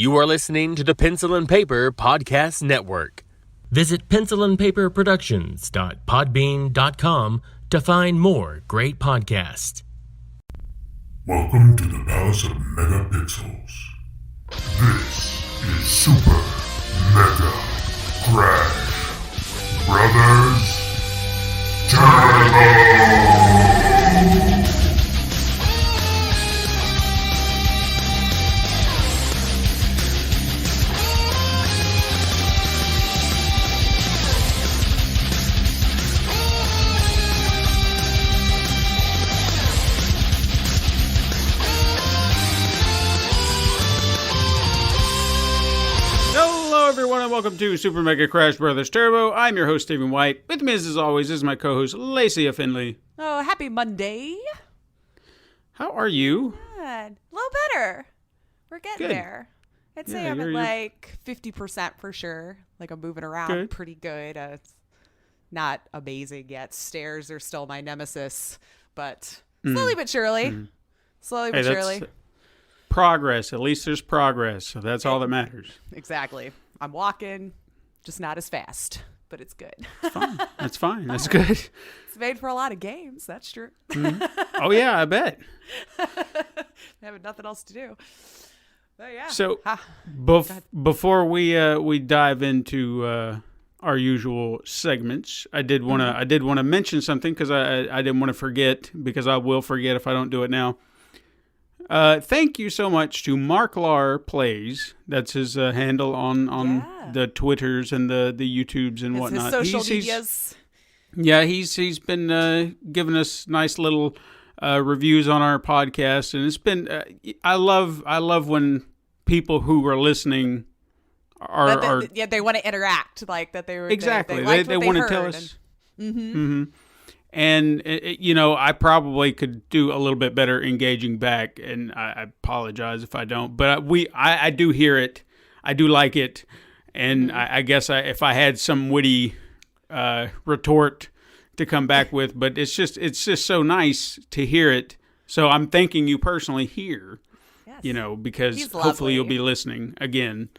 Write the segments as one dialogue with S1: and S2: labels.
S1: You are listening to the Pencil and Paper Podcast Network. Visit pencilandpaperproductions.podbean.com to find more great podcasts.
S2: Welcome to the Palace of Megapixels. This is Super Mega Crash Brothers Turbo!
S3: Everyone, and welcome to Super Mega Crash Brothers Turbo. I'm your host, Stephen White. With me, as always, is my co-host, Lacey Finley.
S4: Oh, happy Monday.
S3: How are you?
S4: Good. A little better. We're getting there. I'd say I'm at like 50% for sure. Like I'm moving around pretty good. It's not amazing yet. Stairs are still my nemesis, but slowly but surely. Slowly but surely.
S3: Progress. At least there's progress, so that's all that matters.
S4: Exactly. I'm walking, just not as fast, but it's good.
S3: It's fine. That's fine. That's good.
S4: It's made for a lot of games. That's true.
S3: Oh, yeah, I bet.
S4: Having nothing else to do. But yeah.
S3: So before we dive into our usual segments, I did want to mention something because I didn't want to forget, because I will forget if I don't do it now. Thank you so much to Mark Lar Plays. That's his handle on the Twitters and the YouTubes and whatnot.
S4: His social medias.
S3: He's been giving us nice little reviews on our podcast, and it's been I love when people who are listening are
S4: they want to interact, like that they
S3: want to tell us. And, I probably could do a little bit better engaging back, and I apologize if I don't. But I do hear it. I do like it. And I guess if I had some witty retort to come back with, but it's just so nice to hear it. So I'm thanking you personally here, because hopefully you'll be listening again.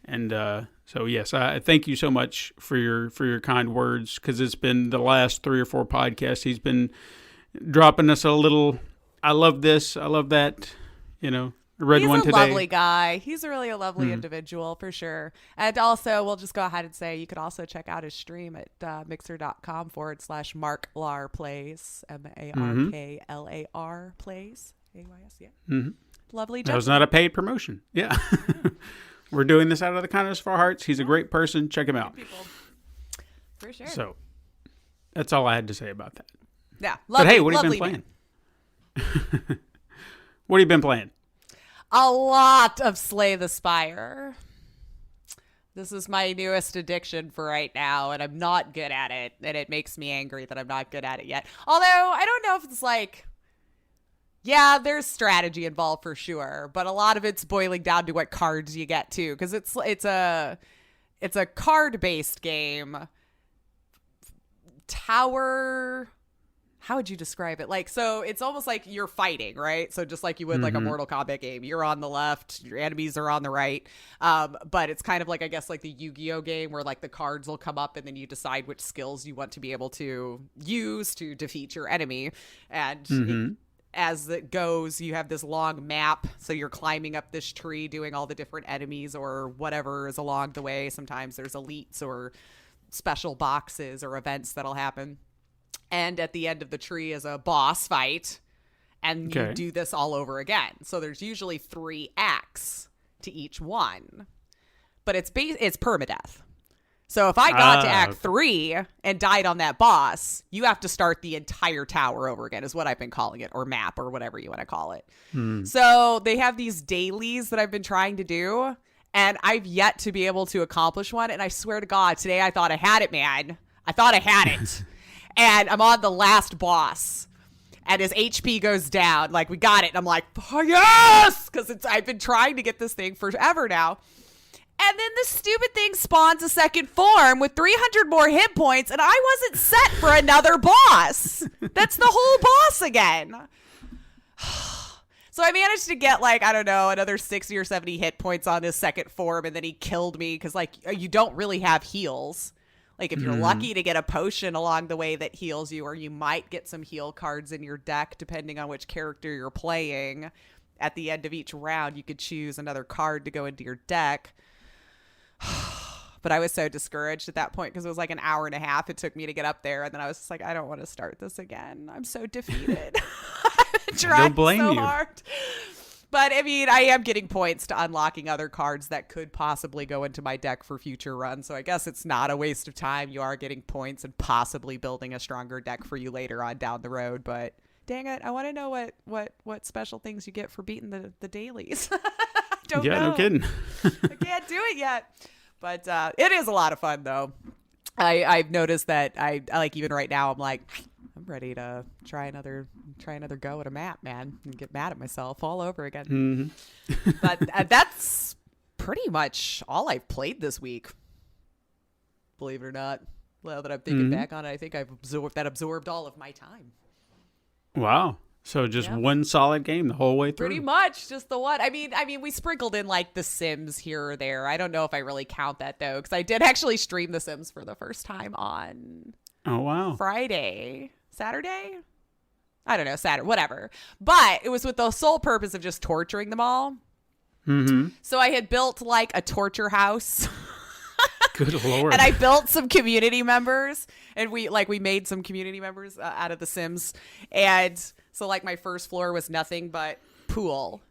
S3: And so, yes, I thank you so much for your kind words, because it's been the last 3 or 4 podcasts. He's been dropping us a little, I love this, I love that, I read one today.
S4: He's a lovely guy. He's really a lovely individual, for sure. And also, we'll just go ahead and say you could also check out his stream at mixer.com/MarkLar Plays, MarkLar Plays, AYS, yeah. Lovely gentleman.
S3: That was not a paid promotion. Yeah. We're doing this out of the kindness of our hearts. He's a great person. Check him out.
S4: For sure.
S3: So, that's all I had to say about that.
S4: Yeah.
S3: But hey, what have you been playing? What have you been playing?
S4: A lot of Slay the Spire. This is my newest addiction for right now, and I'm not good at it. And it makes me angry that I'm not good at it yet. Although, I don't know if it's like... Yeah, there's strategy involved for sure, but a lot of it's boiling down to what cards you get too, because it's a card-based game. Tower, how would you describe it? Like, so it's almost like you're fighting, right? So just like you would like a Mortal Kombat game, you're on the left, your enemies are on the right. But it's kind of like, I guess, like the Yu-Gi-Oh game where like the cards will come up and then you decide which skills you want to be able to use to defeat your enemy. And as it goes, you have this long map, so you're climbing up this tree doing all the different enemies or whatever is along the way. Sometimes there's elites or special boxes or events that'll happen, and at the end of the tree is a boss fight, and you do this all over again. So there's usually 3 acts to each one, but it's permadeath. So if I got to Act 3 and died on that boss, you have to start the entire tower over again, is what I've been calling it, or map, or whatever you want to call it. So they have these dailies that I've been trying to do, and I've yet to be able to accomplish one. And I swear to God, today I thought I had it, man. I thought I had it. And I'm on the last boss, and his HP goes down. Like, we got it. And I'm like, oh, yes! Because I've been trying to get this thing forever now. And then the stupid thing spawns a second form with 300 more hit points, and I wasn't set for another boss. That's the whole boss again. So I managed to get like, I don't know, another 60 or 70 hit points on his second form, and then he killed me because like you don't really have heals. Like if you're lucky to get a potion along the way that heals you, or you might get some heal cards in your deck depending on which character you're playing. At the end of each round, you could choose another card to go into your deck. But I was so discouraged at that point because it was like an hour and a half it took me to get up there. And then I was just like, I don't want to start this again. I'm so defeated. I'm trying so hard. But I mean, I am getting points to unlocking other cards that could possibly go into my deck for future runs. So I guess it's not a waste of time. You are getting points and possibly building a stronger deck for you later on down the road. But dang it, I want to know what special things you get for beating the dailies. Don't know.
S3: No kidding.
S4: I can't do it yet. But it is a lot of fun, though. I've noticed that I like even right now, I'm like, I'm ready to try another go at a map, man, and get mad at myself all over again. Mm-hmm. But that's pretty much all I've played this week. Believe it or not. Well, that I'm thinking back on it, I think I've absorbed all of my time.
S3: Wow. So just one solid game the whole way through?
S4: Pretty much, just the one. I mean, we sprinkled in like The Sims here or there. I don't know if I really count that though, because I did actually stream The Sims for the first time on Saturday? I don't know, Saturday, whatever. But it was with the sole purpose of just torturing them all. Mm-hmm. So I had built like a torture house.
S3: Good Lord.
S4: And I built some community members, and we made some community members out of The Sims. And so like my first floor was nothing but pool,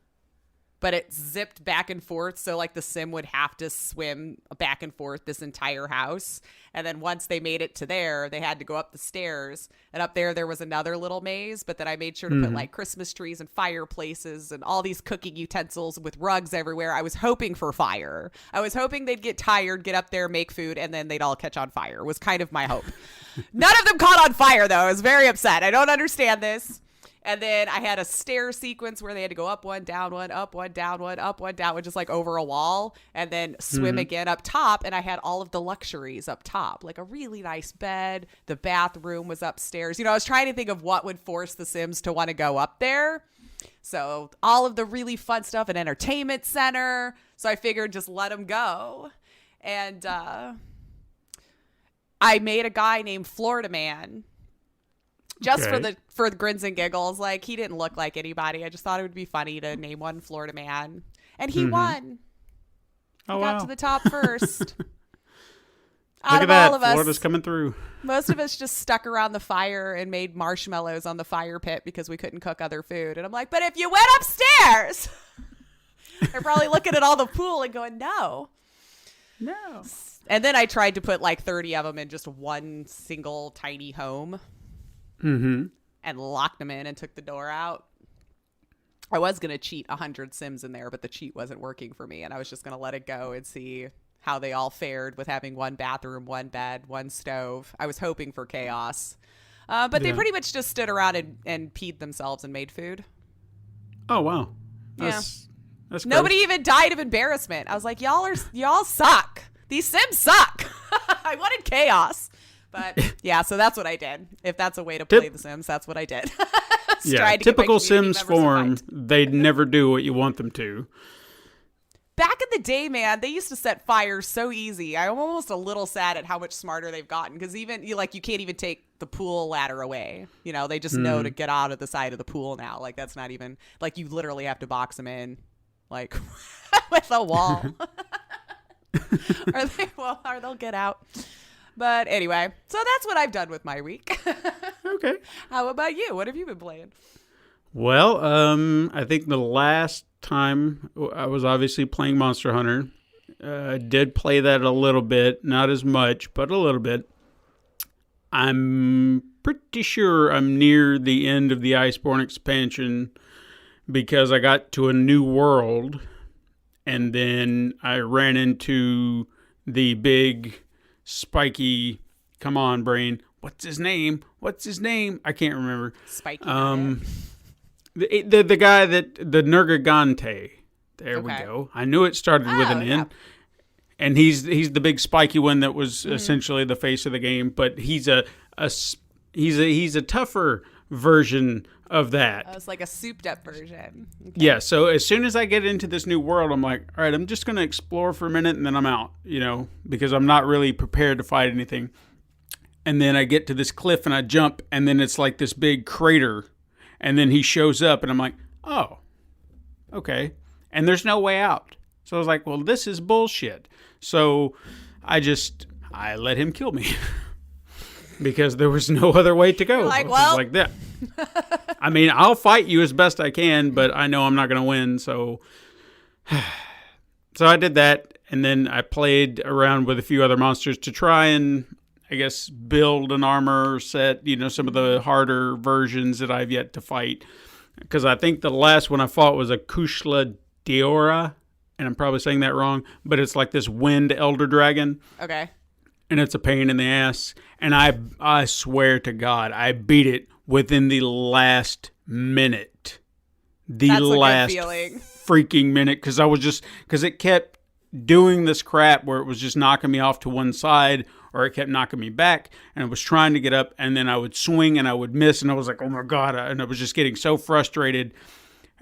S4: but it zipped back and forth. So like the sim would have to swim back and forth this entire house. And then once they made it to there, they had to go up the stairs, and up there was another little maze. But then I made sure to put like Christmas trees and fireplaces and all these cooking utensils with rugs everywhere. I was hoping for fire. I was hoping they'd get tired, get up there, make food, and then they'd all catch on fire was kind of my hope. None of them caught on fire though. I was very upset. I don't understand this. And then I had a stair sequence where they had to go up one, down one, up one, down one, up one, down one, just like over a wall, and then swim again up top. And I had all of the luxuries up top, like a really nice bed. The bathroom was upstairs. You know, I was trying to think of what would force the Sims to want to go up there. So all of the really fun stuff, an entertainment center. So I figured just let them go. And I made a guy named Florida Man. Just for the grins and giggles. Like, he didn't look like anybody. I just thought it would be funny to name one Florida Man. And he won. He got to the top first. Out of all of us,
S3: Florida's coming through.
S4: Most of us just stuck around the fire and made marshmallows on the fire pit because we couldn't cook other food. And I'm like, but if you went upstairs, they're probably looking at all the pool and going, no. And then I tried to put like 30 of them in just one single tiny home. And locked them in and took the door out. I was going to cheat 100 Sims in there, but the cheat wasn't working for me. And I was just going to let it go and see how they all fared with having one bathroom, one bed, one stove. I was hoping for chaos. But they pretty much just stood around and peed themselves and made food.
S3: Oh, wow. That's
S4: Nobody even died of embarrassment. I was like, y'all suck. These Sims suck. I wanted chaos. But yeah, so that's what I did. If that's a way to play The Sims, that's what I did.
S3: Typical Sims form, they'd never do what you want them to.
S4: Back in the day, man, they used to set fires so easy. I'm almost a little sad at how much smarter they've gotten, because even you can't even take the pool ladder away. You know, they just know to get out of the side of the pool now. Like, that's not even like, you literally have to box them in like with a wall. Or they'll get out. But anyway, so that's what I've done with my week.
S3: Okay.
S4: How about you? What have you been playing?
S3: Well, I think the last time I was obviously playing Monster Hunter. I did play that a little bit, not as much, but a little bit. I'm pretty sure I'm near the end of the Iceborne expansion because I got to a new world and then I ran into the big spiky, come on, brain. What's his name? I can't remember.
S4: Spiky.
S3: The guy that the Nergigante. There we go. I knew it started with an N. And he's the big spiky one that was essentially the face of the game, but he's a tougher version of that.
S4: Oh, it's like a souped up version. Okay.
S3: Yeah, so as soon as I get into this new world, I'm like, all right, I'm just going to explore for a minute and then I'm out, because I'm not really prepared to fight anything. And then I get to this cliff and I jump, and then it's like this big crater, and then he shows up and I'm like, oh, okay. And there's no way out. So I was like, well, this is bullshit. So I let him kill me because there was no other way to go.
S4: You're like, well,
S3: like that. I mean, I'll fight you as best I can, but I know I'm not going to win. So I did that. And then I played around with a few other monsters to try and, I guess, build an armor set, some of the harder versions that I've yet to fight. Because I think the last one I fought was a Kushla Diora, and I'm probably saying that wrong, but it's like this wind elder dragon.
S4: Okay.
S3: And it's a pain in the ass. And I swear to God, I beat it within the last minute.
S4: That's a good feeling.
S3: Freaking minute. Because it kept doing this crap where it was just knocking me off to one side, or it kept knocking me back, and I was trying to get up, and then I would swing and I would miss, and I was like, oh my God, and I was just getting so frustrated.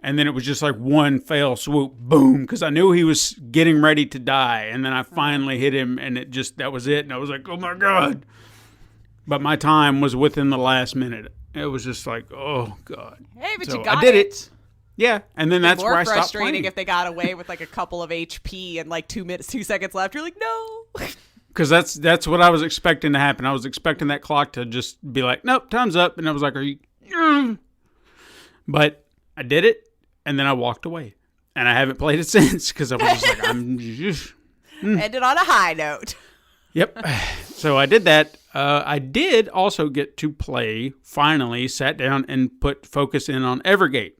S3: And then it was just like one fell swoop, boom, because I knew he was getting ready to die, and then I finally hit him, and that was it, and I was like, oh my God. But my time was within the last minute. It was just like, oh God.
S4: Hey, but
S3: so
S4: you got
S3: I did it. Yeah, and then that's where I stopped playing. More frustrating
S4: if they got away with like a couple of HP and like 2 seconds left. You're like, no.
S3: Because that's what I was expecting to happen. I was expecting that clock to just be like, nope, time's up. And I was like, are you? But I did it, and then I walked away. And I haven't played it since because I was just like,
S4: Ended on a high note.
S3: Yep. So I did that. I did also get to play, finally, sat down and focus in on Evergate.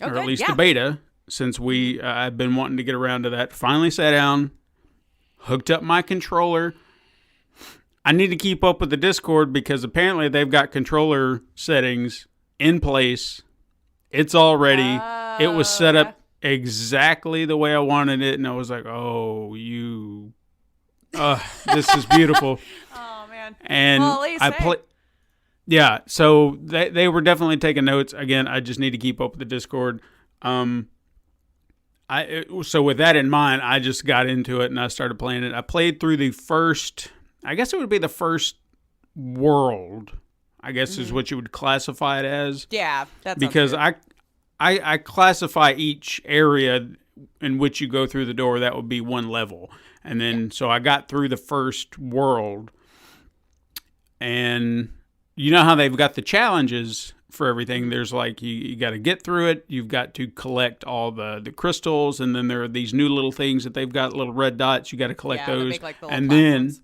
S4: Okay,
S3: or at least the beta, since I've been wanting to get around to that. Finally sat down, hooked up my controller. I need to keep up with the Discord because apparently they've got controller settings in place. It's all ready. It was set up exactly the way I wanted it, and I was like, oh, this is beautiful.
S4: Oh, man.
S3: And
S4: well, at least,
S3: I played. Yeah, so they were definitely taking notes. Again, I just need to keep up with the Discord. So with that in mind, I just got into it and I started playing it. I played through the first, I guess it would be the first world, I guess is what you would classify it as.
S4: Yeah, that's
S3: because I classify each area in which you go through the door, that would be one level. And then, so I got through the first world, and you know how they've got the challenges for everything. There's like, you got to get through it. You've got to collect all the crystals. And then there are these new little things that they've got, little red dots. You got to collect those.
S4: Make, like, the
S3: and
S4: platforms.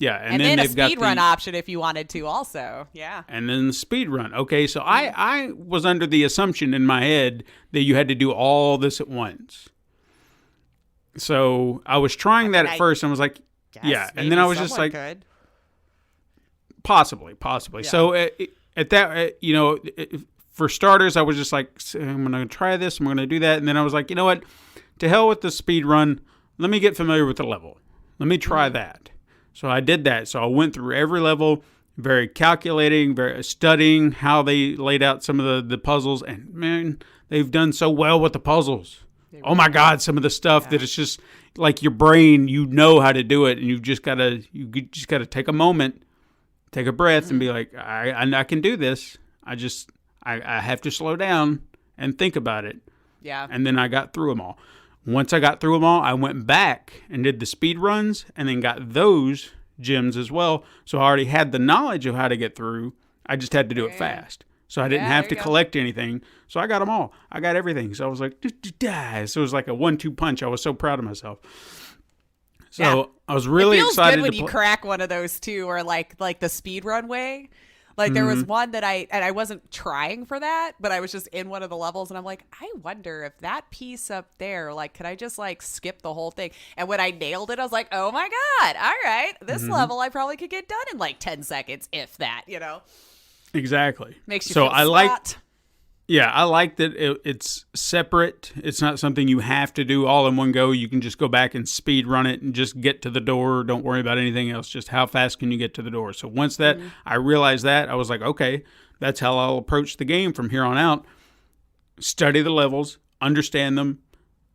S3: And
S4: then
S3: they've
S4: a
S3: got
S4: speed run option if you wanted to also. Yeah.
S3: And then the speed run. Okay. So I was under the assumption in my head that you had to do all this at once. So I was trying that at first and was like, yeah. And then I was just like,
S4: could.
S3: Possibly. Yeah. So at that, for starters, I was just like, I'm going to try this. I'm going to do that. And then I was like, you know what? To hell with the speed run. Let me get familiar with the level. Let me try that. So I did that. So I went through every level, very calculating, very studying how they laid out some of the puzzles. And man, they've done so well with the puzzles. Oh my God, some of the stuff that it's just like your brain, you know how to do it, and you just gotta take a moment, take a breath, and be like, I can do this. I have to slow down and think about it.
S4: Yeah.
S3: And then I got through them all. Once I got through them all, I went back and did the speed runs, and then got those gems as well. So I already had the knowledge of how to get through. I just had to do it fast. So I didn't have to collect anything. So I got them all. I got everything. So I was like, so it was like a 1-2 punch. I was so proud of myself. So I was really excited.
S4: It feels good when you crack one of those too, or like the speed run way. Like there was one that I wasn't trying for that, but I was just in one of the levels and I'm like, I wonder if that piece up there, like, could I just like skip the whole thing? And when I nailed it, I was like, oh my God, all right, this level I probably could get done in like 10 seconds, if that,
S3: Exactly.
S4: Makes you feel smart.
S3: I like that it's separate. It's not something you have to do all in one go. You can just go back and speed run it and just get to the door. Don't worry about anything else. Just how fast can you get to the door? So once that I realized that, I was like, okay, That's how I'll approach the game from here on out. Study the levels, understand them,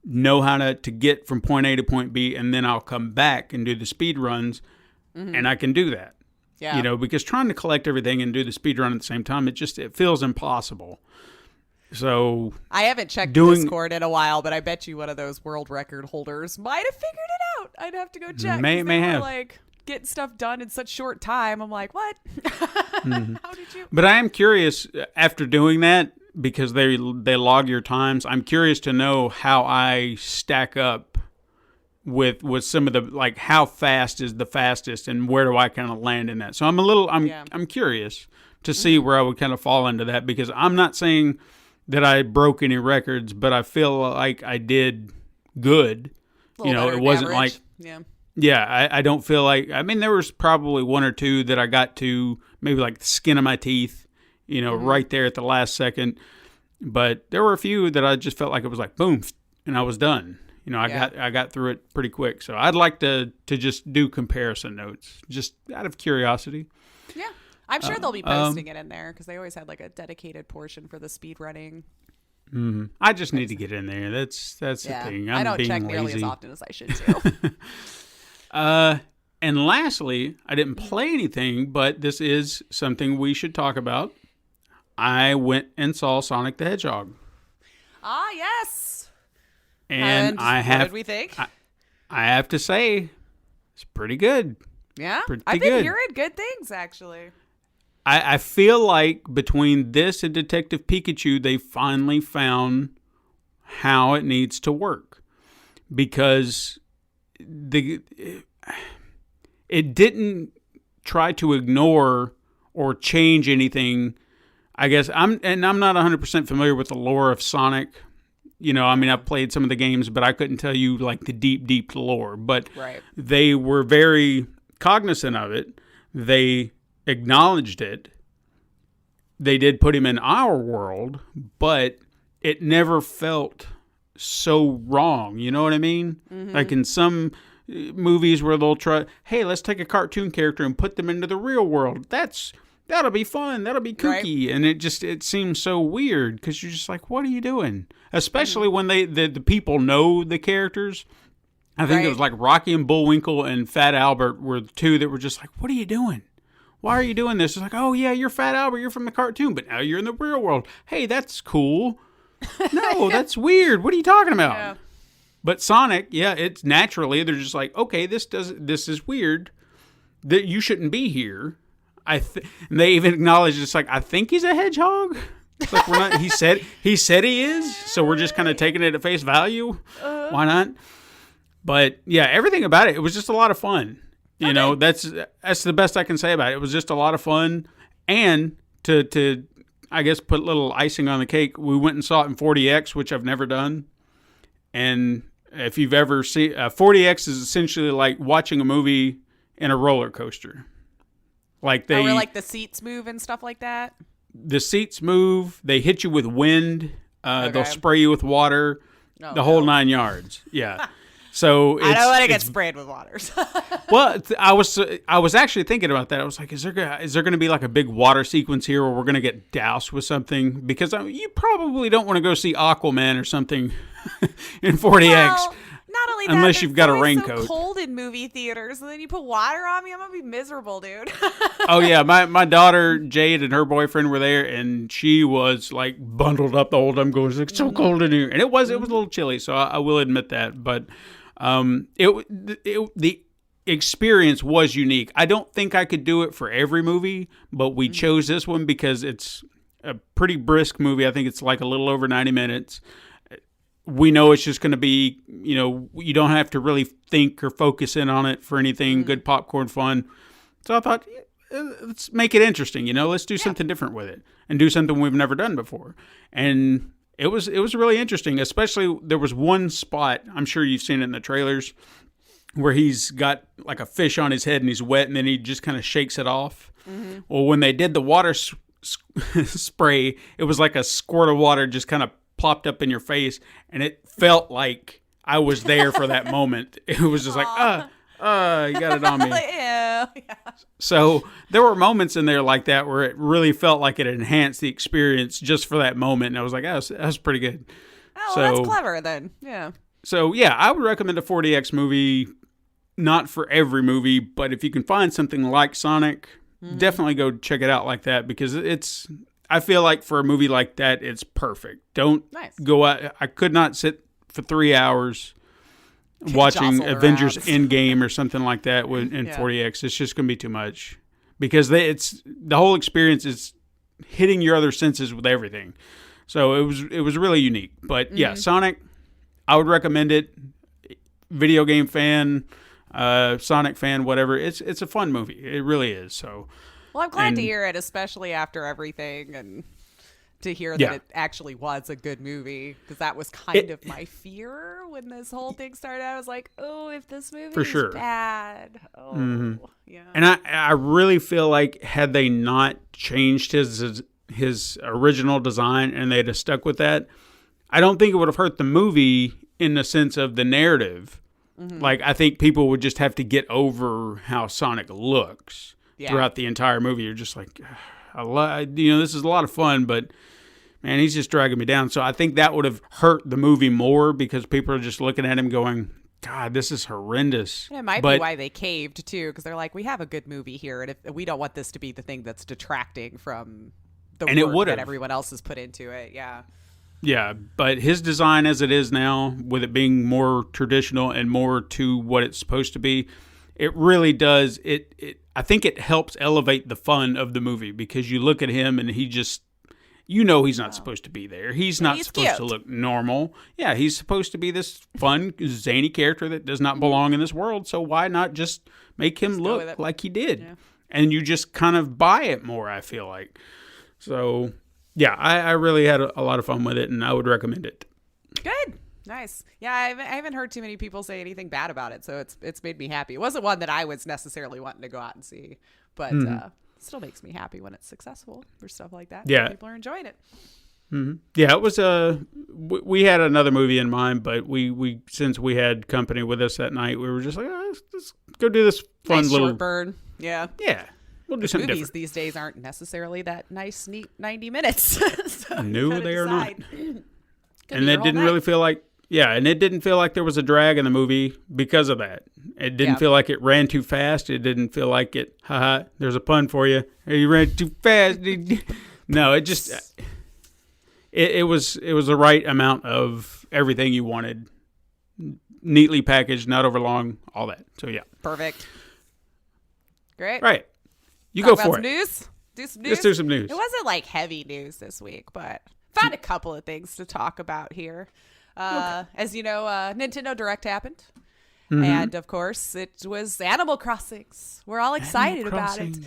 S3: know how to get from point A to point B, and then I'll come back and do the speed runs, and I can do that.
S4: Yeah.
S3: You know, because trying to collect everything and do the speed run at the same time, it feels impossible. So
S4: I haven't checked Discord in a while, but I bet you one of those world record holders might have figured it out. I'd have to go check.
S3: May have.
S4: Like getting stuff done in such short time. I'm like, what? How did you?
S3: But I am curious after doing that, because they log your times. I'm curious to know how I stack up with some of the, like, how fast is the fastest and where do I kind of land in that. So I'm curious to see where I would kind of fall into that, because I'm not saying that I broke any records, but I feel like I did good. You know, it wasn't
S4: average.
S3: like, I don't feel like, I mean, there was probably one or two that I got to maybe like the skin of my teeth, you know, right there at the last second. But there were a few that I just felt like it was like, boom, and I was done. You know, I got through it pretty quick. So I'd like to just do comparison notes, just out of curiosity.
S4: Yeah. I'm sure they'll be posting it in there, because they always had like a dedicated portion for the speed running.
S3: Mm-hmm. I just need to get in there. That's the thing.
S4: I don't
S3: being
S4: check nearly
S3: lazy.
S4: as often as I should too.
S3: And lastly, I didn't play anything, but this is something we should talk about. I went and saw Sonic the Hedgehog.
S4: Ah, yes.
S3: And what
S4: did we think?
S3: I have to say, it's pretty good.
S4: Yeah,
S3: Pretty
S4: I've been
S3: good.
S4: hearing good things, actually.
S3: I feel like between this and Detective Pikachu, they finally found how it needs to work, because it didn't try to ignore or change anything. I guess I'm not 100% familiar with the lore of Sonic. You know, I mean, I've played some of the games, but I couldn't tell you like the deep lore. But they were very cognizant of it. They acknowledged it. They did put him in our world, but it never felt so wrong. You know what I mean? Mm-hmm. Like in some movies where they'll try, hey, let's take a cartoon character and put them into the real world. That'll be fun. That'll be kooky. Right. And it seems so weird, because you're just like, what are you doing? Especially when the people know the characters. I think it was like Rocky and Bullwinkle and Fat Albert were the two that were just like, what are you doing? Why are you doing this? It's like, oh, yeah, you're Fat Albert. You're from the cartoon, but now you're in the real world. Hey, that's cool. No, that's weird. What are you talking about? Yeah. But Sonic, it's naturally, they're just like, okay, this is weird. That you shouldn't be here. And they even acknowledge it's like, I think he's a hedgehog. It's like, we're not. He said he is, so we're just kind of taking it at face value. Why not? But yeah, everything about it was just a lot of fun. You know, that's the best I can say about it. It was just a lot of fun, and to I guess put a little icing on the cake, we went and saw it in 40X, which I've never done. And if you've ever seen 40X, is essentially like watching a movie in a roller coaster. Like
S4: where like the seats move and stuff like that.
S3: The seats move. They hit you with wind. They'll spray you with water. The whole 9 yards. Yeah. So
S4: I don't want to get sprayed with water.
S3: Well, I was actually thinking about that. I was like, is there going to be like a big water sequence here where we're going to get doused with something? Because you probably don't want to go see Aquaman or something in 40X.
S4: Well, not only that,
S3: unless you've got a raincoat.
S4: So cold in movie theaters, and then you put water on me, I'm gonna be miserable, dude.
S3: Oh yeah, my daughter Jade and her boyfriend were there, and she was like bundled up the whole time, going, "It's so cold in here," and it was a little chilly. So I will admit that, but the experience was unique. I don't think I could do it for every movie, but we chose this one because it's a pretty brisk movie. I think it's like a little over 90 minutes. We know it's just going to be, you know, you don't have to really think or focus in on it for anything. Good popcorn fun. So I thought, let's make it interesting. You know, let's do something different with it and do something we've never done before. And it was really interesting. Especially there was one spot, I'm sure you've seen it in the trailers, where he's got like a fish on his head and he's wet, and then he just kind of shakes it off. Mm-hmm. Well, when they did the water spray, it was like a squirt of water just kind of plopped up in your face, and it felt like I was there for that moment. It was just like, you got it on me.
S4: know. Yeah.
S3: So there were moments in there like that where it really felt like it enhanced the experience just for that moment. And I was like, that was pretty good.
S4: Oh, well, that's clever then. Yeah.
S3: So, yeah, I would recommend a 4DX movie. Not for every movie, but if you can find something like Sonic, definitely go check it out like that, because I feel like for a movie like that, it's perfect. Don't go out. I could not sit for 3 hours watching Avengers Endgame or something like that in 4DX. It's just going to be too much, because the whole experience is hitting your other senses with everything. So it was really unique. But yeah, Sonic, I would recommend it. Video game fan, Sonic fan, whatever. It's a fun movie. It really is. So,
S4: well, I'm glad to hear it, especially after everything, and to hear that it actually was a good movie, because that was kind of my fear when this whole thing started. I was like, oh, if this movie is bad, yeah.
S3: And I really feel like had they not changed his original design and they'd have stuck with that, I don't think it would have hurt the movie in the sense of the narrative. Like, I think people would just have to get over how Sonic looks throughout the entire movie. You're just like, this is a lot of fun, but man, he's just dragging me down. So I think that would have hurt the movie more, because people are just looking at him going, God, this is horrendous.
S4: And it might be why they caved too, because they're like, we have a good movie here, and if we don't want this to be the thing that's detracting from the work that everyone else has put into it. Yeah.
S3: Yeah, but his design as it is now, with it being more traditional and more to what it's supposed to be, it really does. I think it helps elevate the fun of the movie, because you look at him and he just, he's not supposed to be there. He's not supposed to look normal. Yeah, he's supposed to be this fun, zany character that does not belong in this world. So why not just make him look like he did? Yeah. And you just kind of buy it more, I feel like. So... yeah, I really had a lot of fun with it, and I would recommend it.
S4: Good. Nice. Yeah, I haven't heard too many people say anything bad about it, so it's made me happy. It wasn't one that I was necessarily wanting to go out and see, but it still makes me happy when it's successful for stuff like that.
S3: Yeah.
S4: People are enjoying it.
S3: Mm-hmm. Yeah, it was we had another movie in mind, but we since we had company with us that night, we were just like, let's go do this fun little
S4: short burn. Yeah.
S3: Yeah. We'll do something
S4: movies
S3: different.
S4: These days aren't necessarily that nice, neat 90 minutes. So
S3: no, they are not. And it didn't really feel like, and it didn't feel like there was a drag in the movie because of that. It didn't feel like it ran too fast. It didn't feel like it, there's a pun for you. Hey, you ran too fast. No, it just, it was the right amount of everything you wanted. Neatly packaged, not overlong, all that. So, yeah.
S4: Perfect. Great.
S3: Right. You go for it.
S4: News? Do some news?
S3: Let's do some news.
S4: It wasn't like heavy news this week, but found a couple of things to talk about here. As you know, Nintendo Direct happened. And of course, it was Animal Crossings. We're all excited about it.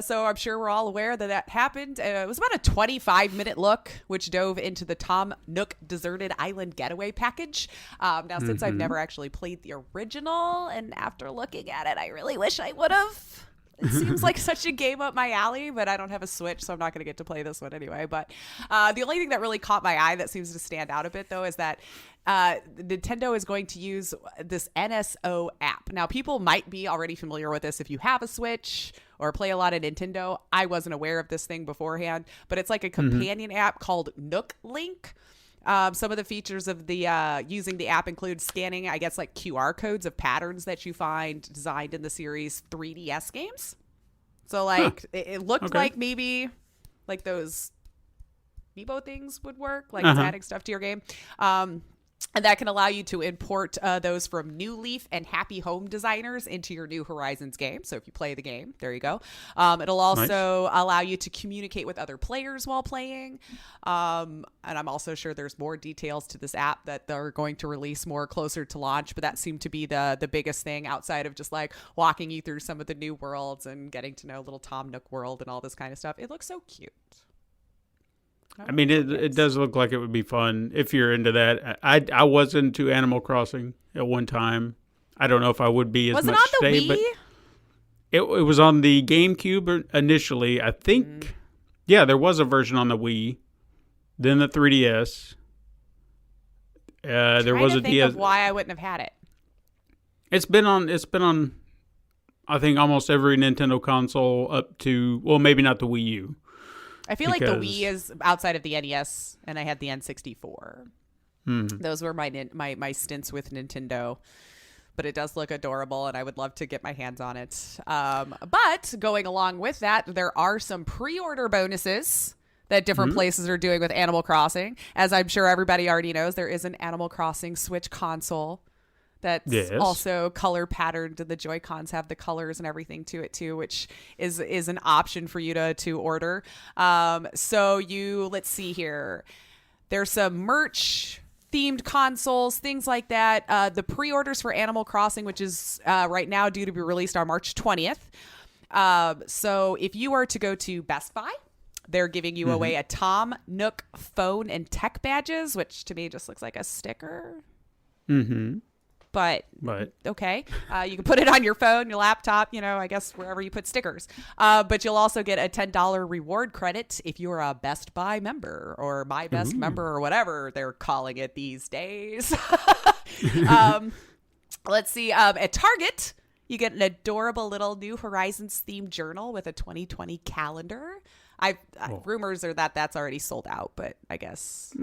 S4: So I'm sure we're all aware that happened. It was about a 25-minute look, which dove into the Tom Nook Deserted Island Getaway package. Now, since I've never actually played the original, and after looking at it, I really wish I would have. It seems like such a game up my alley, but I don't have a Switch, so I'm not going to get to play this one anyway. But the only thing that really caught my eye that seems to stand out a bit, though, is that Nintendo is going to use this NSO app. Now, people might be already familiar with this if you have a Switch or play a lot of Nintendo. I wasn't aware of this thing beforehand, but it's like a companion app called Nook Link. Some of the features of the using the app include scanning, I guess, like QR codes of patterns that you find designed in the series 3DS games. So, like, it looked like maybe like those Amiibo things would work, like adding stuff to your game. And that can allow you to import those from New Leaf and Happy Home designers into your New Horizons game. So if you play the game, there you go. It'll also allow you to communicate with other players while playing. And I'm also sure there's more details to this app that they're going to release more closer to launch. But that seemed to be the biggest thing outside of just like walking you through some of the new worlds and getting to know little Tom Nook world and all this kind of stuff. It looks so cute.
S3: I mean, it does look like it would be fun if you're into that. I was into Animal Crossing at one time. I don't know if I would be as much today.
S4: Was it on the Wii?
S3: But it was on the GameCube initially. I think, there was a version on the Wii. Then the 3DS. There was a DS.
S4: Of why I wouldn't have had it.
S3: It's been on I think almost every Nintendo console up to, well, maybe not the Wii U.
S4: I feel like the Wii is outside of the NES, and I had the N64. Those were my stints with Nintendo. But it does look adorable, and I would love to get my hands on it. But going along with that, there are some pre-order bonuses that different places are doing with Animal Crossing. As I'm sure everybody already knows, there is an Animal Crossing Switch console that's also color patterned. The Joy-Cons have the colors and everything to it too, which is an option for you to order. Let's see here. There's some merch, themed consoles, things like that. The pre-orders for Animal Crossing, which is right now due to be released on March 20th. So if you are to go to Best Buy, they're giving you away a Tom Nook phone and tech badges, which to me just looks like a sticker. But okay, you can put it on your phone, your laptop, I guess wherever you put stickers. But you'll also get a $10 reward credit if you're a Best Buy member or My Best member or whatever they're calling it these days. Let's see. At Target, you get an adorable little New Horizons themed journal with a 2020 calendar. Rumors are that that's already sold out, but I guess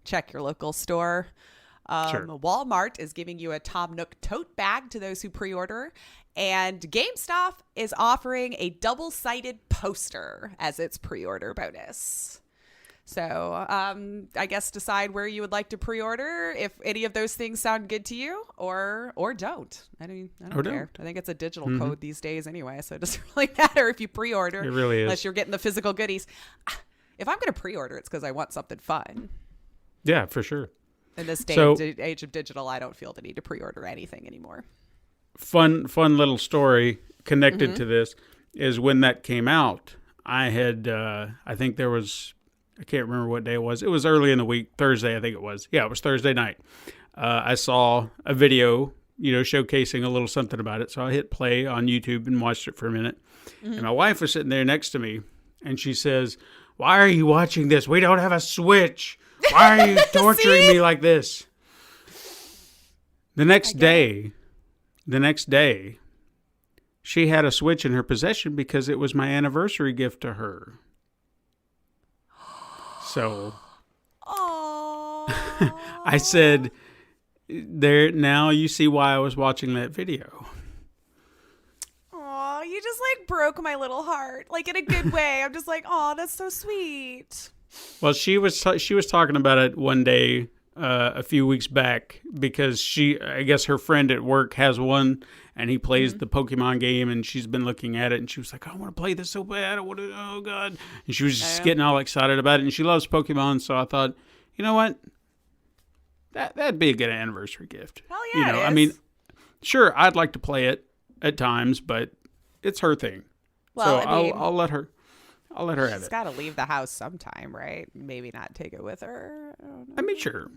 S4: check your local store.
S3: Sure.
S4: Walmart is giving you a Tom Nook tote bag to those who pre-order, and GameStop is offering a double-sided poster as its pre-order bonus. So I guess decide where you would like to pre-order, if any of those things sound good to you, or don't. I don't care. I think it's a digital code these days anyway, so it doesn't really matter if you pre-order.
S3: It really is.
S4: Unless you're getting the physical goodies. If I'm going to pre-order, it's because I want something fun.
S3: Yeah, for sure.
S4: In this age of digital, I don't feel the need to pre-order anything anymore.
S3: Fun little story connected to this is when that came out, I had, I think there was, I can't remember what day it was. It was early in the week, Thursday, I think it was. Yeah, it was Thursday night. I saw a video, showcasing a little something about it. So I hit play on YouTube and watched it for a minute. And my wife was sitting there next to me, and she says, "Why are you watching this? We don't have a Switch. Why are you torturing me like this?" The next day, she had a Switch in her possession because it was my anniversary gift to her. So I said, "There, now you see why I was watching that video."
S4: Oh, you just broke my little heart, in a good way. I'm just oh, that's so sweet.
S3: Well, she was talking about it one day a few weeks back because I guess her friend at work has one, and he plays the Pokemon game, and she's been looking at it, and she was like, "I want to play this so bad. Oh God." And she was just getting all excited about it, and she loves Pokemon, so I thought, you know what? That'd be a good anniversary gift.
S4: Hell yeah,
S3: I mean, sure, I'd like to play it at times, but it's her thing. Well, so I'll let her have it.
S4: She's got to leave the house sometime, right? Maybe not take it with her.
S3: I mean, sure.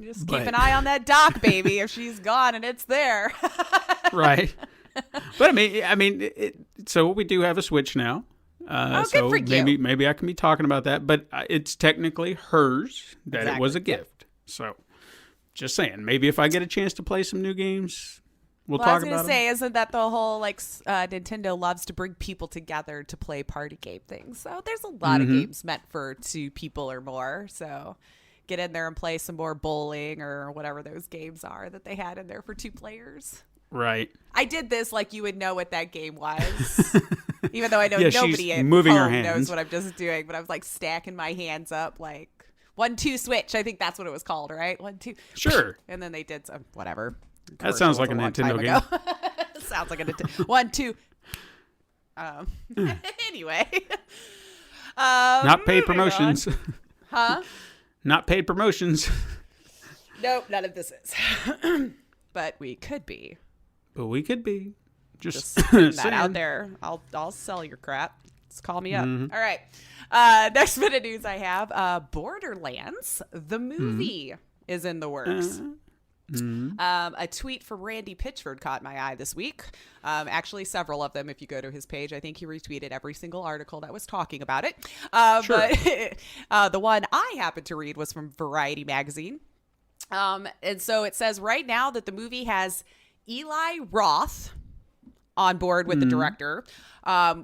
S4: Just keep an eye on that dock, baby, if she's gone and it's there.
S3: Right. But I mean, so we do have a Switch now. So
S4: good for you.
S3: Maybe I can be talking about that, but it's technically hers that it was a gift. So just saying, maybe if I get a chance to play some new games, we'll talk about it. I was going to
S4: say, isn't that the whole, Nintendo loves to bring people together to play party game things. So there's a lot of games meant for 2 people or more. So get in there and play some more bowling or whatever those games are that they had in there for 2 players.
S3: Right.
S4: I did this like you would know what that game was. Even though I know nobody at
S3: moving her
S4: home
S3: hands.
S4: knows what I'm just doing. But I was stacking my hands up 1-2 switch. I think that's what it was called, right? 1-2.
S3: Sure.
S4: And then they did some whatever.
S3: That sounds like a Nintendo game.
S4: Sounds like a Nintendo. 1-2. Anyway.
S3: Not paid promotions.
S4: Huh?
S3: Not paid promotions.
S4: Nope, none of this is. But we could be.
S3: Just
S4: putting that out there. I'll sell your crap. Just call me up. All right. Next bit of news I have. Borderlands, the movie, is in the works. A tweet from Randy Pitchford caught my eye this week. Actually, several of them. If you go to his page, I think he retweeted every single article that was talking about it.
S3: Sure.
S4: But the one I happened to read was from Variety magazine. And so it says right now that the movie has Eli Roth, on board with the director,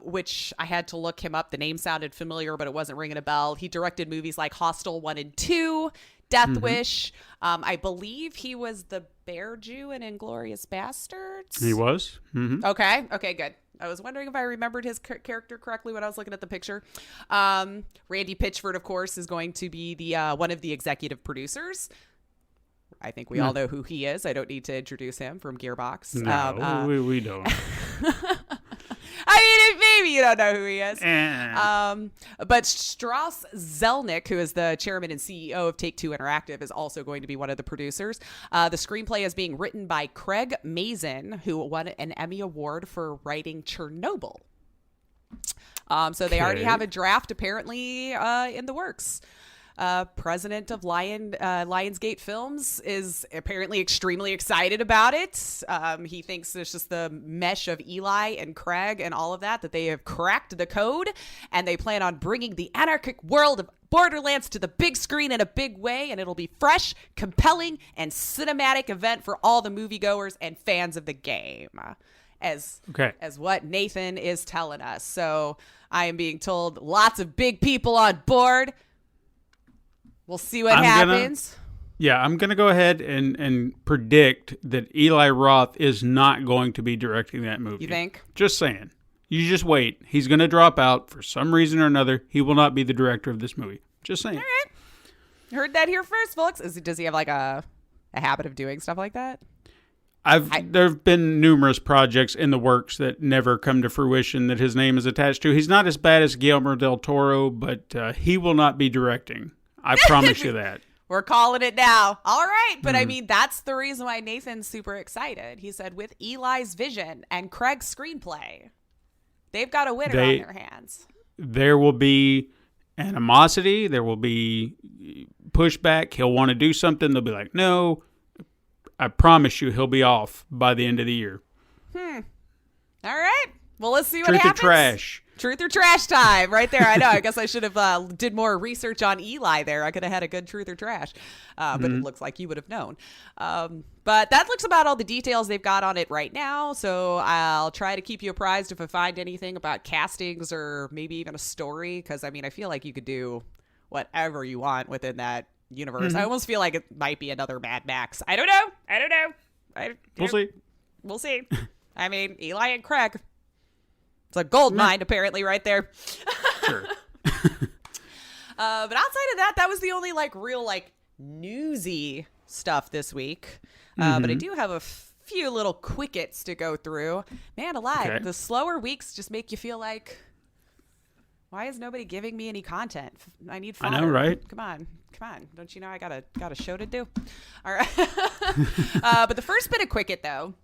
S4: which I had to look him up. The name sounded familiar, but it wasn't ringing a bell. He directed movies like Hostel 1 and 2, Death Wish. I believe he was the Bear Jew in Inglourious Bastards.
S3: He was. Mm-hmm.
S4: Okay, good. I was wondering if I remembered his character correctly when I was looking at the picture. Randy Pitchford, of course, is going to be the one of the executive producers. I think we all know who he is. I don't need to introduce him from Gearbox.
S3: No, we don't.
S4: I mean, maybe you don't know who he is. But Strauss Zelnick, who is the chairman and CEO of Take-Two Interactive, is also going to be one of the producers. The screenplay is being written by Craig Mazin, who won an Emmy Award for writing Chernobyl. So they already have a draft apparently in the works. President of Lionsgate Films is apparently extremely excited about it. He thinks it's just the mesh of Eli and Craig and all of that they have cracked the code, and they plan on bringing the anarchic world of Borderlands to the big screen in a big way, and it'll be fresh, compelling, and cinematic event for all the moviegoers and fans of the game. As what Nathan is telling us. So I am being told lots of big people on board. We'll see what happens.
S3: I'm going to go ahead and predict that Eli Roth is not going to be directing that movie.
S4: You think?
S3: Just saying. You just wait. He's going to drop out for some reason or another. He will not be the director of this movie. Just saying.
S4: All right. Heard that here first, folks. Does he have like a habit of doing stuff like that?
S3: There have been numerous projects in the works that never come to fruition that his name is attached to. He's not as bad as Guillermo del Toro, but he will not be directing. I promise you that.
S4: We're calling it now. All right. But I mean, that's the reason why Nathan's super excited. He said with Eli's vision and Craig's screenplay, they've got a winner on their hands.
S3: There will be animosity. There will be pushback. He'll want to do something. They'll be like, no, I promise you he'll be off by the end of the year.
S4: All right. Well, let's see what
S3: happens.
S4: happens.
S3: Truth or trash.
S4: Truth or trash time right there. I know. I guess I should have did more research on Eli there. I could have had a good truth or trash. But it looks like you would have known. But that looks about all the details they've got on it right now. So I'll try to keep you apprised if I find anything about castings or maybe even a story. Because, I mean, I feel like you could do whatever you want within that universe. I almost feel like it might be another Mad Max. I don't know. We'll see. I mean, Eli and Craig. It's a gold mine, apparently, right there.
S3: Sure.
S4: But outside of that, that was the only real newsy stuff this week. But I do have a few little quickets to go through. Man alive, the slower weeks just make you feel like, why is nobody giving me any content? I need fodder.
S3: I know, right?
S4: Come on. Don't you know I got a show to do? All right. But the first bit of quicket, though,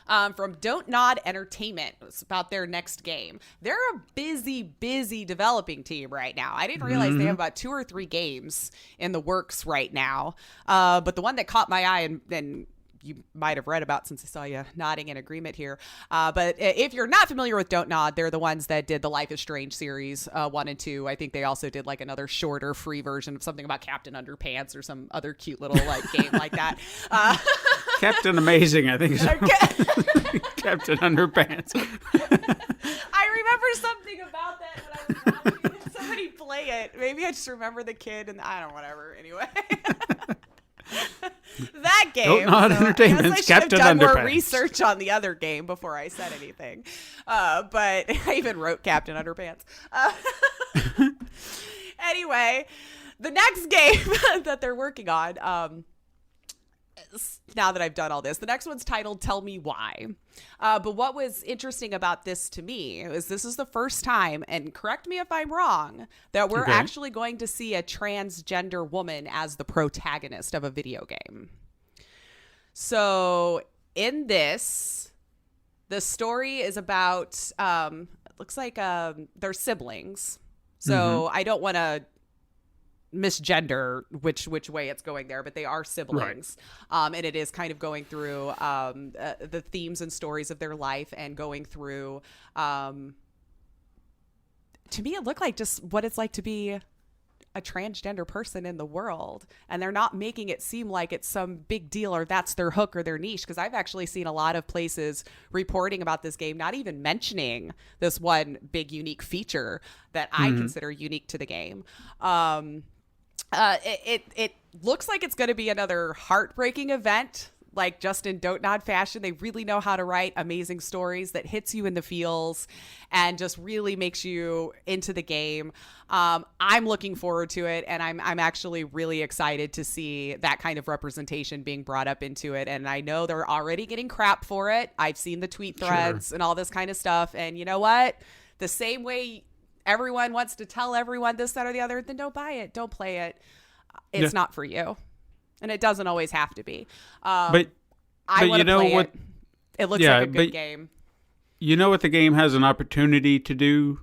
S4: from Don't Nod Entertainment. It's about their next game. They're a busy developing team right now. I didn't realize they have about 2 or 3 games in the works right now. But the one that caught my eye and you might have read about, since I saw you nodding in agreement here. But if you're not familiar with Don't Nod, they're the ones that did the Life is Strange series 1 and 2. I think they also did another shorter free version of something about Captain Underpants or some other cute little game like that.
S3: Captain Amazing, I think. Captain Underpants.
S4: I remember something about that when I was watching somebody play it. Maybe I just remember the kid and I don't know, whatever. Anyway. That game.
S3: Don't Nod Entertainment's Captain Underpants. I should have done more
S4: research on the other game before I said anything. But I even wrote Captain Underpants. Anyway, the next game that they're working on, now that I've done all this, the next one's titled Tell Me Why. But what was interesting about this to me is this is the first time, and correct me if I'm wrong, that we're actually going to see a transgender woman as the protagonist of a video game. So in this, the story is about, it looks like they're siblings. So I don't want to misgender which way it's going there, but they are siblings. Right. And it is kind of going through the themes and stories of their life and going through, to me, it looked like just what it's like to be a transgender person in the world, and they're not making it seem like it's some big deal or that's their hook or their niche. Because I've actually seen a lot of places reporting about this game, not even mentioning this one big unique feature that I consider unique to the game. It looks like it's going to be another heartbreaking event. Like just in Don't Nod fashion, they really know how to write amazing stories that hits you in the feels and just really makes you into the game. I'm looking forward to it, and I'm actually really excited to see that kind of representation being brought up into it. And I know they're already getting crap for it. I've seen the tweet threads and all this kind of stuff. And you know what? The same way everyone wants to tell everyone this, that, or the other, then don't buy it. Don't play it. It's not for you. And it doesn't always have to be.
S3: But
S4: I want
S3: you
S4: to
S3: know
S4: play
S3: what?
S4: It looks like a good game.
S3: You know what the game has an opportunity to do?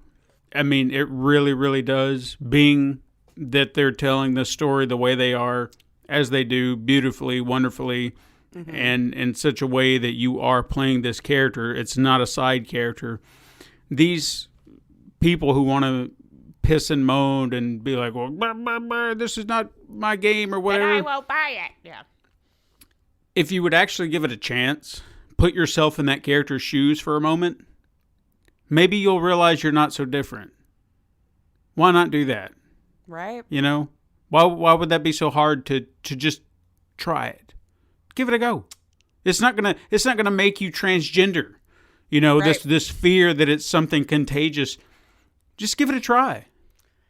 S3: I mean, it really, really does. Being that they're telling the story the way they are, as they do, beautifully, wonderfully, and in such a way that you are playing this character. It's not a side character. These people who want to piss and moan and be like, well, blah, blah, blah, this is not my game or whatever.
S4: And I won't buy it. Yeah.
S3: If you would actually give it a chance, put yourself in that character's shoes for a moment, maybe you'll realize you're not so different. Why not do that?
S4: Right.
S3: You know? Why would that be so hard to just try it? Give it a go. It's not gonna make you transgender. You know, this fear that it's something contagious. Just give it a try.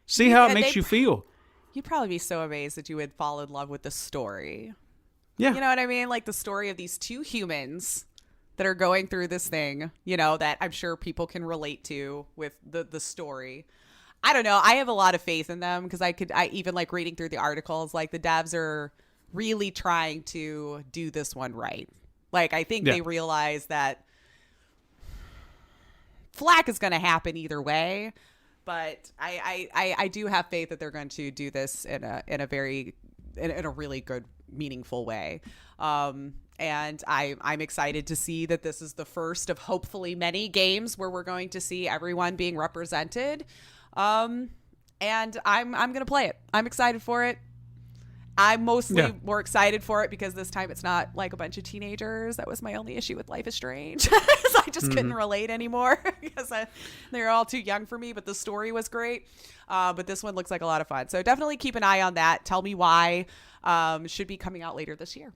S3: See how it makes you feel.
S4: You'd probably be so amazed that you would fall in love with the story.
S3: Yeah.
S4: You know what I mean? Like the story of these two humans that are going through this thing, you know, that I'm sure people can relate to with the story. I don't know. I have a lot of faith in them because I even like reading through the articles, like the devs are really trying to do this one right. Like I think they realize that flack is going to happen either way. But I do have faith that they're going to do this in a really good, meaningful way. And I'm excited to see that this is the first of hopefully many games where we're going to see everyone being represented. And I'm going to play it. I'm excited for it. I'm mostly more excited for it because this time it's not like a bunch of teenagers. That was my only issue with Life is Strange. I just couldn't relate anymore because they're all too young for me, but the story was great. But this one looks like a lot of fun. So definitely keep an eye on that. Tell me why. Should be coming out later this year.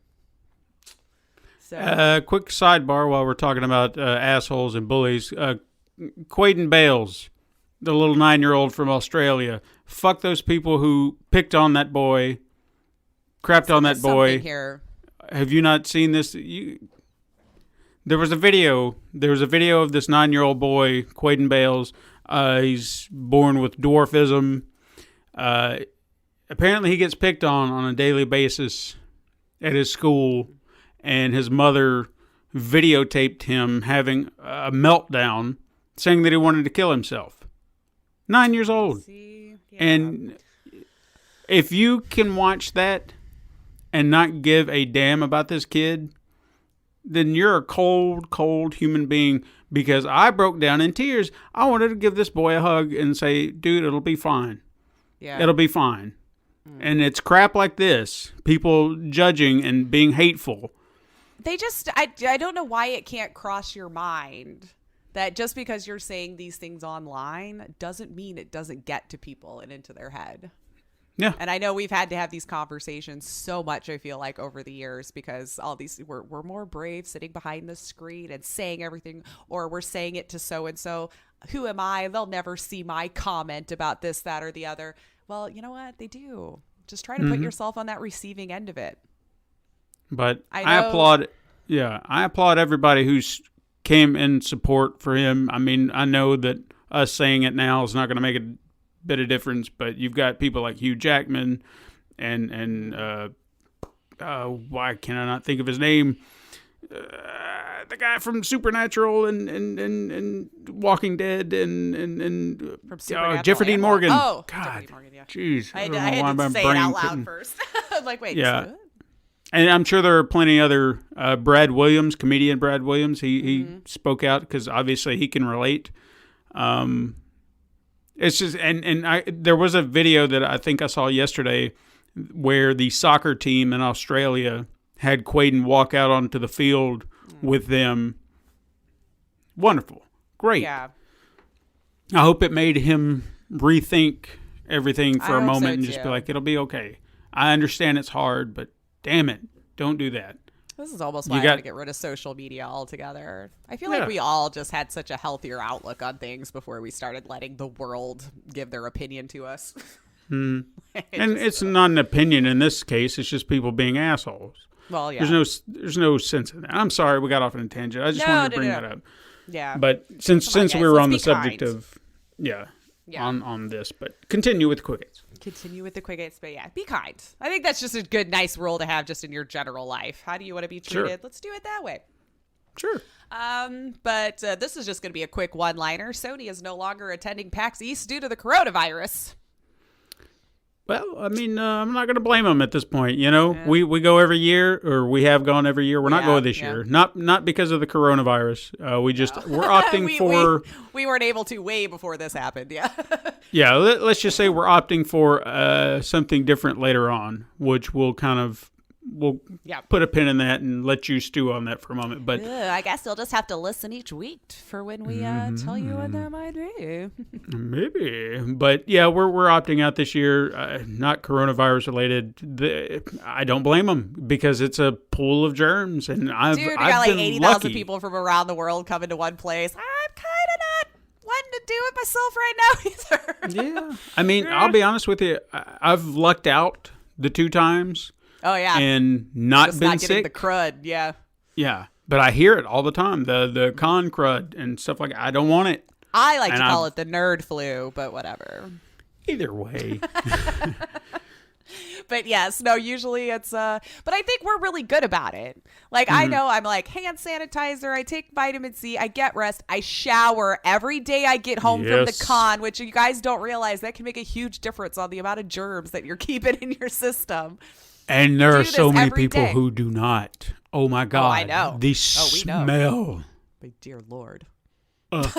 S4: So
S3: quick sidebar while we're talking about assholes and bullies. Quaden Bales, the little 9-year-old from Australia. Fuck those people who picked on that boy. Crapped on that boy.
S4: Here.
S3: Have you not seen this? There was a video. There was a video of this 9-year-old boy, Quaden Bales. He's born with dwarfism. Apparently, he gets picked on a daily basis at his school, and his mother videotaped him having a meltdown, saying that he wanted to kill himself. 9 years old. And if you can watch that and not give a damn about this kid, then you're a cold, cold human being, because I broke down in tears. I wanted to give this boy a hug and say, dude, it'll be fine.
S4: Yeah.
S3: It'll be fine. And it's crap like this, people judging and being hateful.
S4: They just, I don't know why it can't cross your mind that just because you're saying these things online doesn't mean it doesn't get to people and into their head.
S3: Yeah.
S4: And I know we've had to have these conversations so much, I feel like, over the years, because all these, we're more brave sitting behind the screen and saying everything, or we're saying it to so-and-so. Who am I? They'll never see my comment about this, that, or the other. Well, you know what? They do. Just try to put yourself on that receiving end of it.
S3: But I applaud everybody who's came in support for him. I mean, I know that us saying it now is not going to make a bit of difference, but you've got people like Hugh Jackman and why can I not think of his name? The guy from Supernatural and Walking Dead and
S4: From Supernatural
S3: Jeffrey Dean Morgan.
S4: Oh,
S3: God,
S4: Jeffrey Dean Morgan, yeah.
S3: Jeez,
S4: I had to say it out loud first. I'm like, wait,
S3: yeah. And I'm sure there are plenty other Brad Williams, comedian Brad Williams. He spoke out because obviously he can relate. It's just, there was a video that I think I saw yesterday where the soccer team in Australia had Quaden walk out onto the field with them. Wonderful. Great.
S4: Yeah.
S3: I hope it made him rethink everything for a moment
S4: so
S3: and just
S4: too.
S3: be like, it'll be okay. I understand it's hard, but damn it, don't do that.
S4: This is almost why I want to get rid of social media altogether. I feel like we all just had such a healthier outlook on things before we started letting the world give their opinion to us.
S3: And it's not an opinion in this case. It's just people being assholes.
S4: Well, yeah.
S3: There's no sense in that. I'm sorry we got off on a tangent. I just wanted to bring that up.
S4: Yeah.
S3: But since
S4: guys,
S3: we were on the
S4: let's be
S3: subject
S4: kind.
S3: of on this, but continue with quick hits.
S4: Continue with the quick hits, but yeah, be kind. I think that's just a good, nice rule to have just in your general life. How do you want to be treated?
S3: Sure.
S4: Let's do it that way.
S3: Sure.
S4: But this is just going to be a quick one-liner. Sony is no longer attending PAX East due to the coronavirus.
S3: Well, I mean, I'm not going to blame them at this point. You know, we go every year, or we have gone every year. We're not going this year, not because of the coronavirus. We're opting for.
S4: We weren't able to way before this happened. Yeah.
S3: Yeah, let's just say we're opting for something different later on, which we'll put a pin in that and let you stew on that for a moment. But
S4: I guess you'll just have to listen each week for when we tell you what that might be.
S3: Maybe, but yeah, we're opting out this year. Not coronavirus related. I don't blame them because it's a pool of germs, and
S4: Dude,
S3: I've
S4: we got like
S3: been
S4: 80,000
S3: lucky.
S4: people from around the world coming to one place. I'm kind of not wanting to do it myself right now either.
S3: Yeah, I mean, I'll be honest with you. I've lucked out the 2 times.
S4: Oh yeah,
S3: and not
S4: just
S3: been
S4: not getting
S3: sick.
S4: the crud. Yeah.
S3: Yeah, but I hear it all the time. The con crud and stuff like that. I don't want it.
S4: I like to call it the nerd flu, but whatever.
S3: Either way.
S4: But yes, no, usually it's but I think we're really good about it. Like I know I'm like hand sanitizer, I take vitamin C, I get rest, I shower every day I get home from the con, which you guys don't realize that can make a huge difference on the amount of germs that you're keeping in your system.
S3: And there are so many people
S4: day.
S3: who do not. Oh my God.
S4: Oh, I know.
S3: The
S4: we
S3: smell.
S4: know. My dear Lord.
S3: The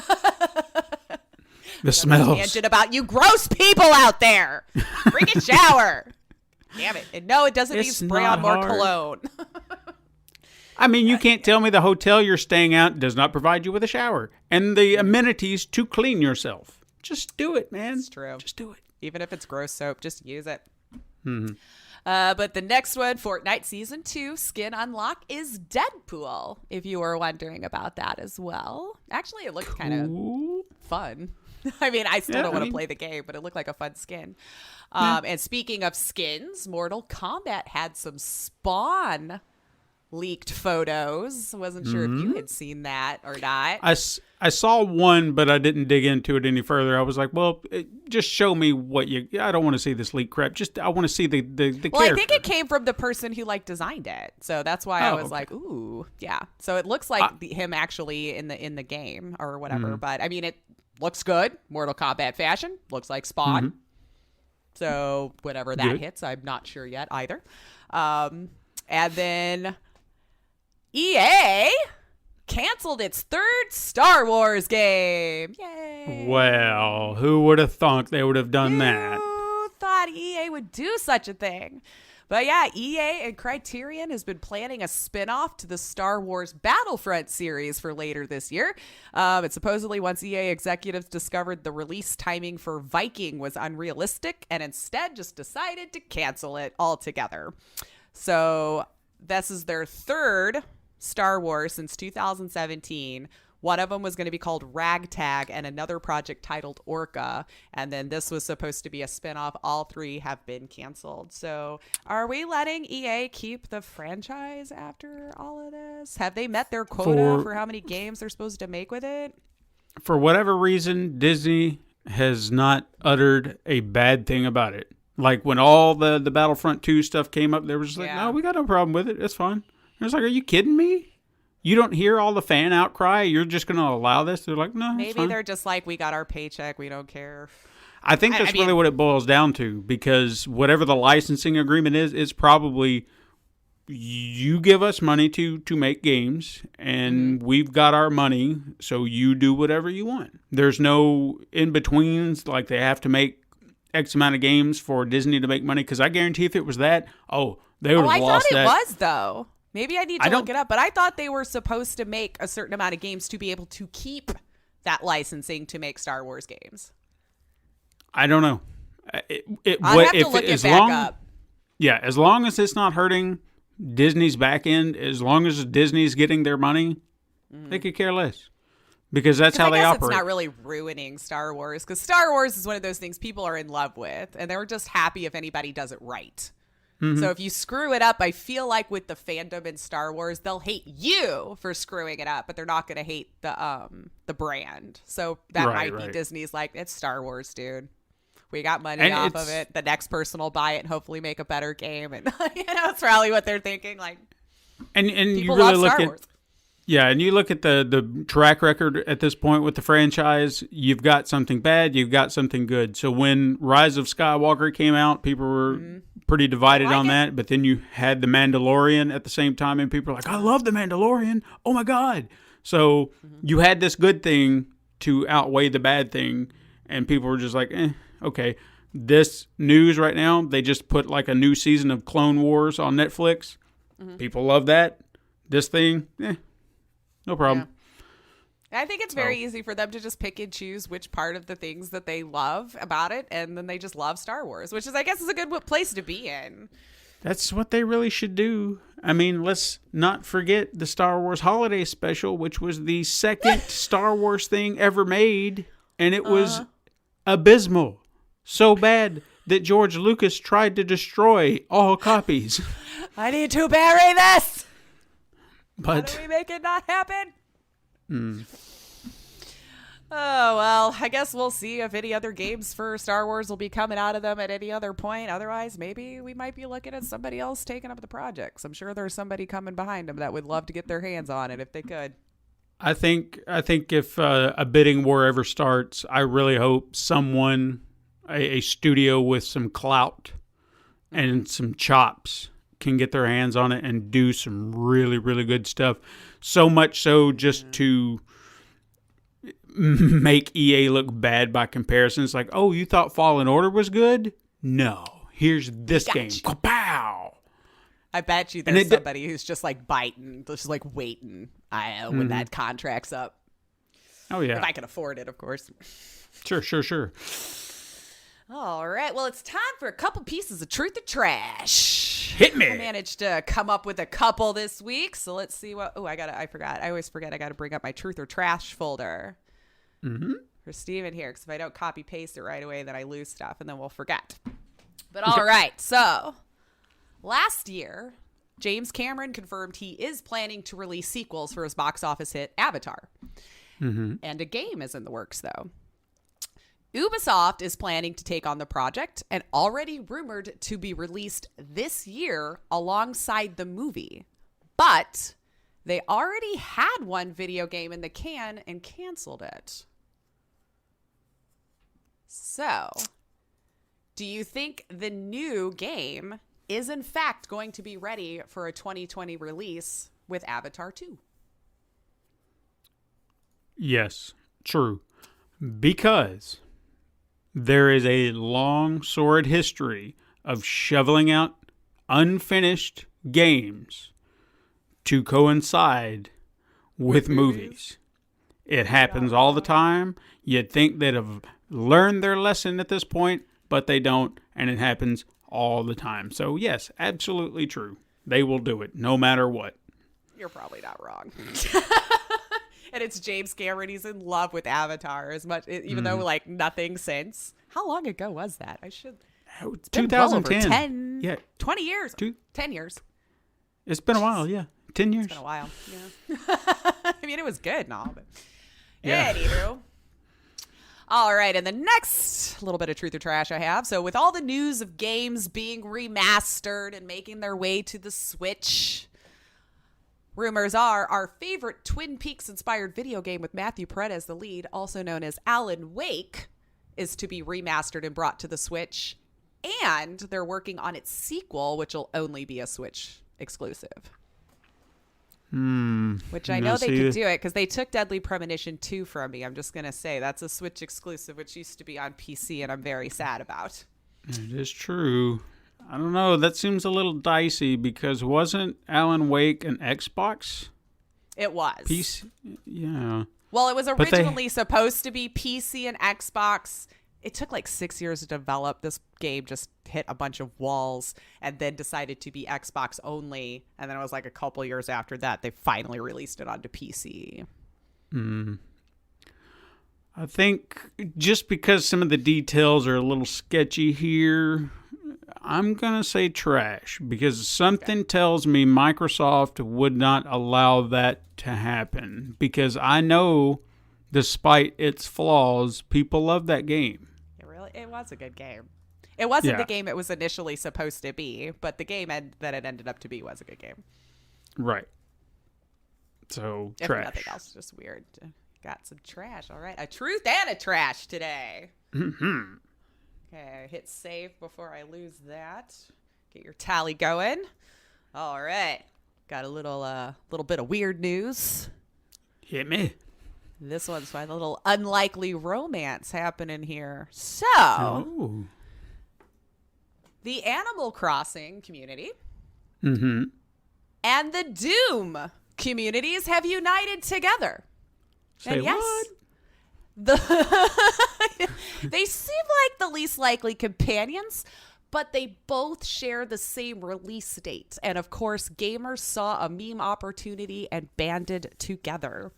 S3: smells.
S4: Tangent about you gross people out there. Freaking shower. Damn it. And no, it doesn't mean spray on more cologne.
S3: I mean, you can't tell me the hotel you're staying at does not provide you with a shower and the amenities to clean yourself. Just do it, man.
S4: It's true.
S3: Just do it.
S4: Even if it's gross soap, just use it. But the next one, Fortnite Season 2 skin unlock is Deadpool, if you were wondering about that as well. Actually, it looked kind of fun. I mean, I still don't want to play the game, but it looked like a fun skin. And speaking of skins, Mortal Kombat had some Spawn leaked photos. Wasn't sure if you had seen that or not.
S3: I saw one, but I didn't dig into it any further. I was like, well, just show me what you... I don't want to see this leak crap. I want to see the character.
S4: Well, I think it came from the person who designed it. So that's why I was like, ooh, yeah. So it looks like him actually in the game or whatever. But I mean, it looks good. Mortal Kombat fashion. Looks like Spawn. So whatever that hits, I'm not sure yet either. And then EA canceled its 3rd Star Wars game. Yay!
S3: Well, who would have thought they would have done that?
S4: Who thought EA would do such a thing? But yeah, EA and Criterion has been planning a spin-off to the Star Wars Battlefront series for later this year. And supposedly once EA executives discovered the release timing for Viking was unrealistic and instead just decided to cancel it altogether. So this is their 3rd Star Wars since 2017. One of them was going to be called Ragtag and another project titled Orca. And then this was supposed to be a spinoff. All 3 have been canceled. So are we letting EA keep the franchise after all of this? Have they met their quota for how many games they're supposed to make with it?
S3: For whatever reason, Disney has not uttered a bad thing about it. Like when all the Battlefront 2 stuff came up, they were just like, no, we got no problem with it. It's fine. I was like, are you kidding me? You don't hear all the fan outcry? You're just going to allow this? They're like, no,
S4: maybe they're just like, we got our paycheck. We don't care.
S3: I think that's really what it boils down to, because whatever the licensing agreement is, it's probably, you give us money to make games, and we've got our money, so you do whatever you want. There's no in-betweens, like they have to make X amount of games for Disney to make money, because I guarantee if it was that, they would have lost that.
S4: I thought it was, though. Maybe I need to look it up, but I thought they were supposed to make a certain amount of games to be able to keep that licensing to make Star Wars games.
S3: I don't know.
S4: I'll have to look it back up.
S3: Yeah, as long as it's not hurting Disney's back end, as long as Disney's getting their money, they could care less. Because that's how they operate.
S4: It's not really ruining Star Wars, because Star Wars is one of those things people are in love with, and they're just happy if anybody does it right. So if you screw it up, I feel like with the fandom in Star Wars, they'll hate you for screwing it up, but they're not going to hate the brand. So that might be Disney's like, it's Star Wars, dude. We got money off of it. The next person will buy it and hopefully make a better game. And it's probably what they're thinking. Like,
S3: and
S4: people
S3: you really
S4: love
S3: look
S4: Star
S3: at
S4: Wars.
S3: Yeah, and you look at the track record at this point with the franchise, you've got something bad, you've got something good. So when Rise of Skywalker came out, people were pretty divided on that, but then you had The Mandalorian at the same time, and people were like, I love The Mandalorian, oh my God. So you had this good thing to outweigh the bad thing, and people were just like, okay. This news right now, they just put like a new season of Clone Wars on Netflix. People love that. This thing, no problem.
S4: Yeah. I think it's very easy for them to just pick and choose which part of the things that they love about it, and then they just love Star Wars, which is, I guess, is a good place to be in.
S3: That's what they really should do. I mean, let's not forget the Star Wars Holiday Special, which was the second Star Wars thing ever made, and it was abysmal. So bad that George Lucas tried to destroy all copies.
S4: I need to bury this!
S3: But
S4: how do we make it not happen? Oh, well, I guess we'll see if any other games for Star Wars will be coming out of them at any other point. Otherwise, maybe we might be looking at somebody else taking up the projects. I'm sure there's somebody coming behind them that would love to get their hands on it if they could.
S3: I think if a bidding war ever starts, I really hope someone, a studio with some clout and some chops, can get their hands on it and do some really, really good stuff. So much so just to make EA look bad by comparison. It's like, oh, you thought Fallen Order was good? No. Here's this game. Kapow!
S4: I bet you there's somebody who's just like biting, just like waiting when that contract's up.
S3: Oh, yeah.
S4: If I can afford it, of course.
S3: Sure.
S4: All right. Well, it's time for a couple pieces of truth or trash.
S3: Hit me.
S4: I managed to come up with a couple this week, so let's see what. Oh, I forgot. I always forget. I got to bring up my truth or trash folder for Steven here, because if I don't copy paste it right away, then I lose stuff, and then we'll forget. But all right. So last year, James Cameron confirmed he is planning to release sequels for his box office hit Avatar, and a game is in the works, though. Ubisoft is planning to take on the project and already rumored to be released this year alongside the movie. But they already had one video game in the can and canceled it. So, do you think the new game is in fact going to be ready for a 2020 release with Avatar 2?
S3: Yes, true. Because there is a long, sordid history of shoveling out unfinished games to coincide with movies. It happens all the time. You'd think they'd have learned their lesson at this point, but they don't, and it happens all the time. So, yes, absolutely true. They will do it, no matter what.
S4: You're probably not wrong. And it's James Cameron. He's in love with Avatar as much, even though like nothing since. How long ago was that? It's
S3: 2010.
S4: Well 20 years. 10 years.
S3: It's been a while, yeah. 10 years.
S4: It's been a while, yeah. I mean, it was good and all, but
S3: yeah.
S4: Anywho. All right, and the next little bit of truth or trash I have. So with all the news of games being remastered and making their way to the Switch, rumors are our favorite Twin Peaks-inspired video game with Matthew Perret as the lead, also known as Alan Wake, is to be remastered and brought to the Switch. And they're working on its sequel, which will only be a Switch exclusive. Which I
S3: Yeah,
S4: know they
S3: see-
S4: could do it because they took Deadly Premonition 2 from me. I'm just going to say that's a Switch exclusive, which used to be on PC, and I'm very sad about.
S3: It is true. I don't know. That seems a little dicey because wasn't Alan Wake an Xbox
S4: It was.
S3: piece? Yeah.
S4: Well, it was
S3: they-
S4: originally supposed to be PC and Xbox. It took like 6 years to develop. This game just hit a bunch of walls and then decided to be Xbox only. And then it was like a couple years after that, they finally released it onto PC.
S3: I think just because some of the details are a little sketchy here, I'm going to say trash because something tells me Microsoft would not allow that to happen because I know despite its flaws, people love that game.
S4: It was a good game. It wasn't
S3: Yeah.
S4: the game it was initially supposed to be, but the game that it ended up to be was a good game.
S3: Right. So,
S4: If
S3: trash.
S4: nothing else, just weird. Got some trash. All right. A truth and a trash today.
S3: Mm-hmm.
S4: Okay, hit save before I lose that. Get your tally going. All right. Got a little bit of weird news.
S3: Hit me.
S4: This one's by a little unlikely romance happening here. So,
S3: Oh.
S4: the Animal Crossing community
S3: Mm-hmm.
S4: and the Doom communities have united together.
S3: Say
S4: And yes,
S3: what?
S4: they seem like the least likely companions, but they both share the same release date. And of course, gamers saw a meme opportunity and banded together.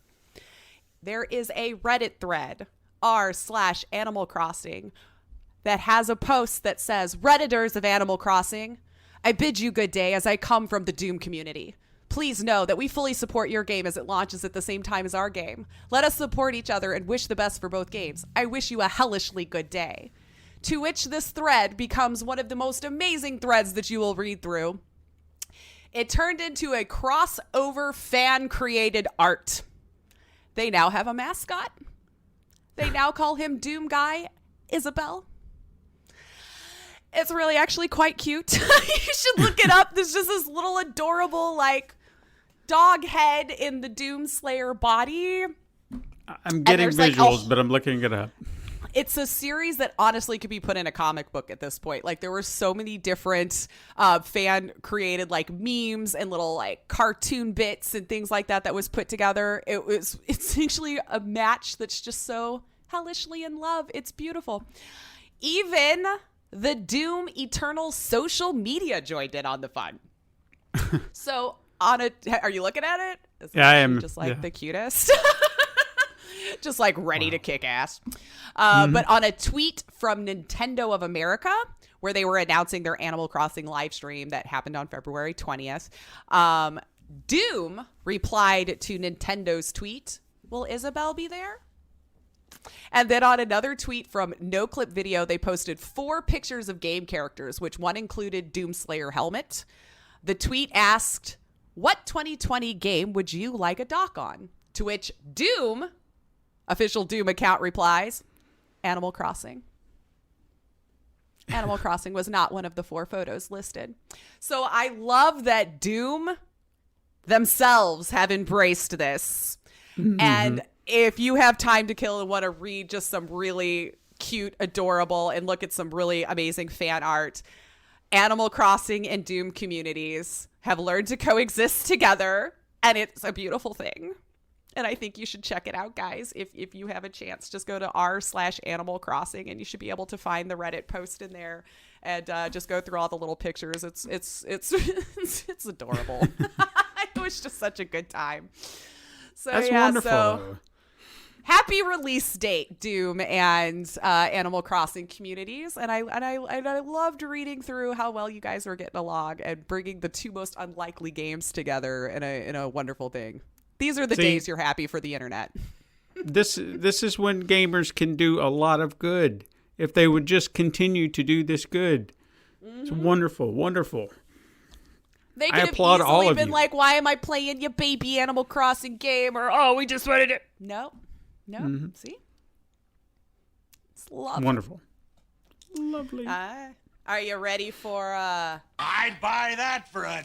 S4: There is a Reddit thread, r/Animal Crossing, that has a post that says, Redditors of Animal Crossing, I bid you good day as I come from the Doom community. Please know that we fully support your game as it launches at the same time as our game. Let us support each other and wish the best for both games. I wish you a hellishly good day. To which this thread becomes one of the most amazing threads that you will read through. It turned into a crossover fan-created art. They now have a mascot. They now call him Doom Guy Isabel. It's really actually quite cute. You should look it up. There's just this little adorable, like, dog head in the Doom Slayer body.
S3: I'm getting
S4: there's, like,
S3: visuals, but I'm looking it up.
S4: It's a series that honestly could be put in a comic book at this point. Like, there were so many different fan created like memes and little like cartoon bits and things like that was put together. It's essentially a match that's just so hellishly in love. It's beautiful. Even the Doom Eternal social media joined in on the fun. So are you looking at it? It's
S3: Yeah, I am.
S4: just like
S3: Yeah.
S4: the cutest. Just like ready to kick ass. But on a tweet from Nintendo of America, where they were announcing their Animal Crossing live stream that happened on February 20th, Doom replied to Nintendo's tweet, will Isabel be there? And then on another tweet from No Clip Video, they posted 4 pictures of game characters, which one included Doom Slayer helmet. The tweet asked, what 2020 game would you like a doc on? To which Doom, official Doom account, replies, Animal Crossing. Animal Crossing was not one of the 4 photos listed. So I love that Doom themselves have embraced this. Mm-hmm. And if you have time to kill and want to read just some really cute, adorable, and look at some really amazing fan art, Animal Crossing and Doom communities have learned to coexist together, and it's a beautiful thing. And I think you should check it out, guys. If you have a chance, just go to r/Animal Crossing, and you should be able to find the Reddit post in there, and just go through all the little pictures. It's adorable. It was just such a good time. So
S3: That's
S4: yeah,
S3: wonderful.
S4: so happy release date, Doom and Animal Crossing communities, and I loved reading through how well you guys are getting along and bringing the 2 most unlikely games together in a wonderful thing. These are the days you're happy for the internet.
S3: This is when gamers can do a lot of good. If they would just continue to do this good. It's wonderful, wonderful.
S4: They
S3: I
S4: could
S3: applaud
S4: have
S3: all
S4: easily
S3: of
S4: been
S3: you.
S4: like, why am I playing your baby Animal Crossing game? Or, oh, we just wanted it. No. See? It's lovely.
S3: Wonderful. Lovely.
S4: Are you ready for
S5: I'd buy that for $1.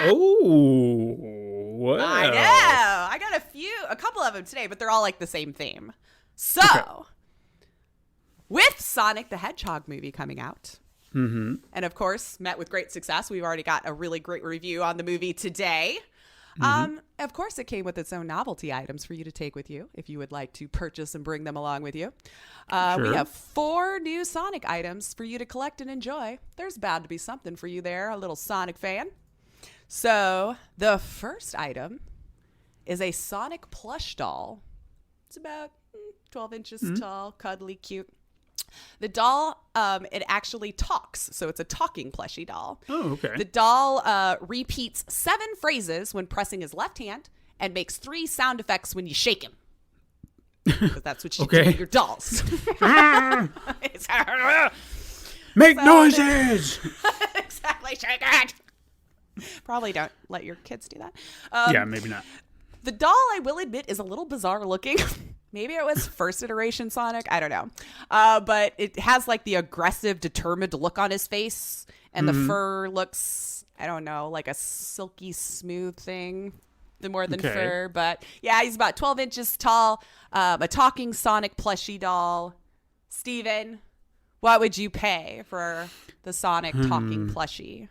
S3: Oh, wow.
S4: I know. I got a couple of them today, but they're all like the same theme. So, with Sonic the Hedgehog movie coming out, and of course, met with great success. We've already got a really great review on the movie today. Of course, it came with its own novelty items for you to take with you if you would like to purchase and bring them along with you.
S3: Sure.
S4: We have 4 new Sonic items for you to collect and enjoy. There's bound to be something for you there, a little Sonic fan. So, the first item is a Sonic plush doll. It's about 12 inches tall, cuddly, cute. The doll, it actually talks, so it's a talking plushie doll.
S3: Oh, okay.
S4: The doll repeats 7 phrases when pressing his left hand and makes 3 sound effects when you shake him. Because that's what you do with your dolls.
S3: Make noises!
S4: Exactly, shake it! Probably don't let your kids do that.
S3: Yeah, maybe not.
S4: The doll, I will admit, is a little bizarre looking. Maybe it was first iteration Sonic. I don't know. But it has like the aggressive, determined look on his face. And the fur looks, I don't know, like a silky smooth thing. More than fur. But yeah, he's about 12 inches tall. A talking Sonic plushie doll. Steven, what would you pay for the Sonic talking plushie?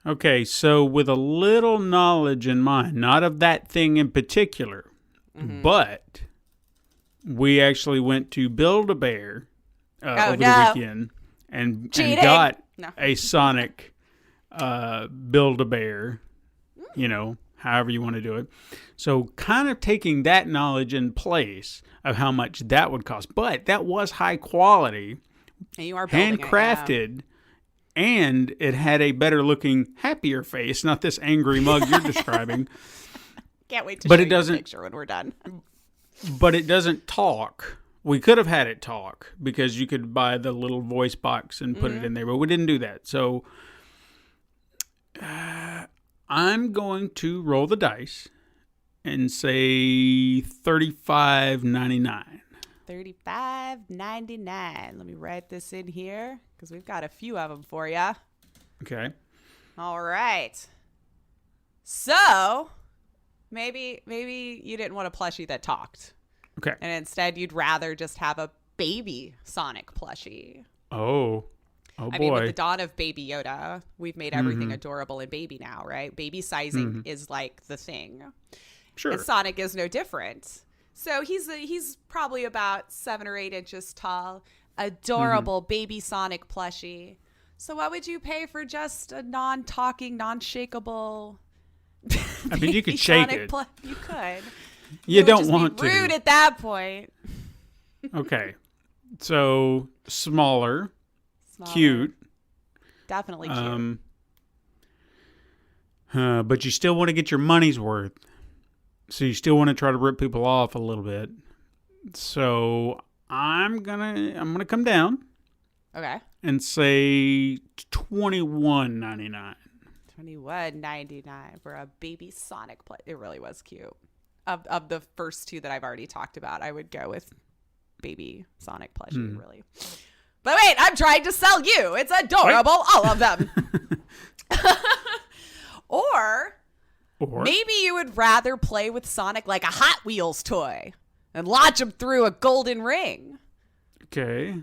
S3: Okay, so with a little knowledge in mind, not of that thing in particular, but we actually went to Build-A-Bear over the weekend and got a Sonic Build-A-Bear, however you want to do it. So kind of taking that knowledge in place of how much that would cost. But that was high quality,
S4: and you are
S3: handcrafted. And it had a better looking, happier face, not this angry mug you're describing.
S4: Can't wait to show you the picture when we're done.
S3: But it doesn't talk. We could have had it talk because you could buy the little voice box and put it in there, but we didn't do that. So I'm going to roll the dice and say $35.99.
S4: $35.99. Let me write this in here because we've got a few of them for you.
S3: Okay.
S4: All right. So maybe you didn't want a plushie that talked.
S3: Okay.
S4: And instead you'd rather just have a baby Sonic plushie.
S3: Oh boy.
S4: I mean, with the dawn of Baby Yoda, we've made everything adorable in baby now, right? Baby sizing is like the thing.
S3: Sure.
S4: And Sonic is no different. So he's probably about 7 or 8 inches tall, adorable baby Sonic plushie. So what would you pay for just a non-talking, non-shakeable?
S3: I mean, you could shake
S4: Sonic
S3: it.
S4: You could.
S3: You don't
S4: just
S3: want
S4: be rude
S3: to.
S4: at that point.
S3: Okay. So smaller, cute.
S4: Definitely cute.
S3: But you still want to get your money's worth. So you still want to try to rip people off a little bit. So I'm gonna come down.
S4: Okay.
S3: And say $21.99.
S4: $21.99 for a baby Sonic plushie. It really was cute. Of the first 2 that I've already talked about, I would go with baby Sonic plushie, really. But wait, I'm trying to sell you. It's adorable, all of them. Or maybe you would rather play with Sonic like a Hot Wheels toy and launch him through a golden ring.
S3: Okay.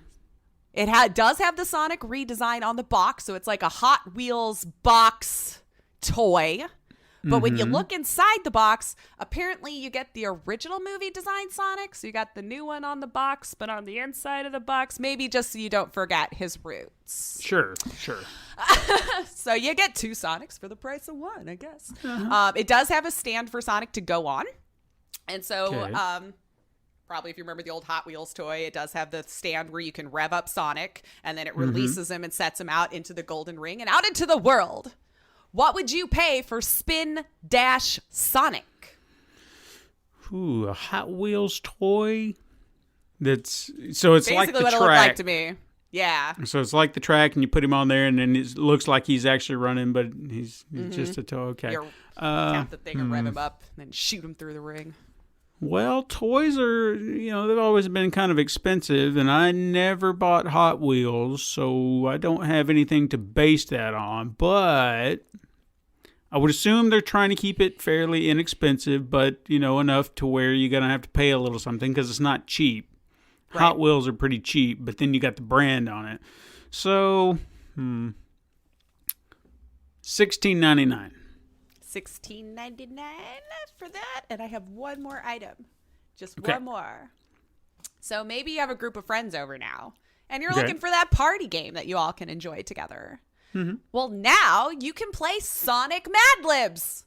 S4: It does have the Sonic redesign on the box, so it's like a Hot Wheels box toy. But when you look inside the box, apparently you get the original movie design Sonic. So you got the new one on the box, but on the inside of the box, maybe just so you don't forget his roots.
S3: Sure.
S4: So you get 2 Sonics for the price of 1, I guess. It does have a stand for Sonic to go on. And so probably if you remember the old Hot Wheels toy, it does have the stand where you can rev up Sonic, and then it releases him and sets him out into the golden ring and out into the world. What would you pay for Spin Dash Sonic?
S3: Ooh, a Hot Wheels toy. It's like the
S4: basically what
S3: track.
S4: it looked like to me. Yeah.
S3: So it's like the track, and you put him on there, and then it looks like he's actually running, but he's just a toy. Okay.
S4: You tap the thing and rev him up, and then shoot him through the ring.
S3: Well, toys are, they've always been kind of expensive, and I never bought Hot Wheels, so I don't have anything to base that on. But I would assume they're trying to keep it fairly inexpensive, but, enough to where you're going to have to pay a little something because it's not cheap. Right. Hot Wheels are pretty cheap, but then you got the brand on it. So, $16.99.
S4: $16.99 for that, and I have one more item. Just
S3: okay.
S4: One more. So maybe you have a group of friends over now, and you're looking for that party game that you all can enjoy together. Mm-hmm. Well, now you can play Sonic Mad Libs.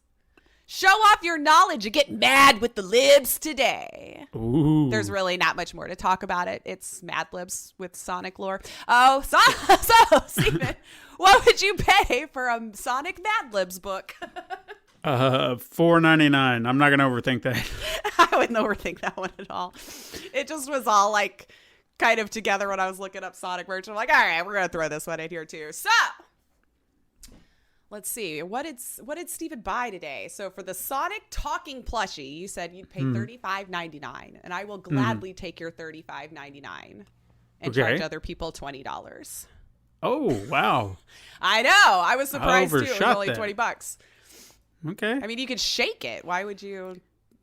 S4: Show off your knowledge and get mad with the libs today.
S3: Ooh.
S4: There's really not much more to talk about it. It's Mad Libs with Sonic lore. Oh, so Steven, what would you pay for a Sonic Mad Libs book?
S3: $4.99. I'm not gonna overthink that.
S4: I wouldn't overthink that one at all. It just was all like kind of together when I was looking up Sonic merch. I'm like, all right, we're gonna throw this one in here too. So let's see. What did Steven buy today? So for the Sonic talking plushie, you said you'd pay $35.99, and I will gladly take your $35.99 and charge other people $20.
S3: Oh wow!
S4: I know. I was surprised too. It was only $20.
S3: Okay.
S4: I mean, you could shake it. Why would you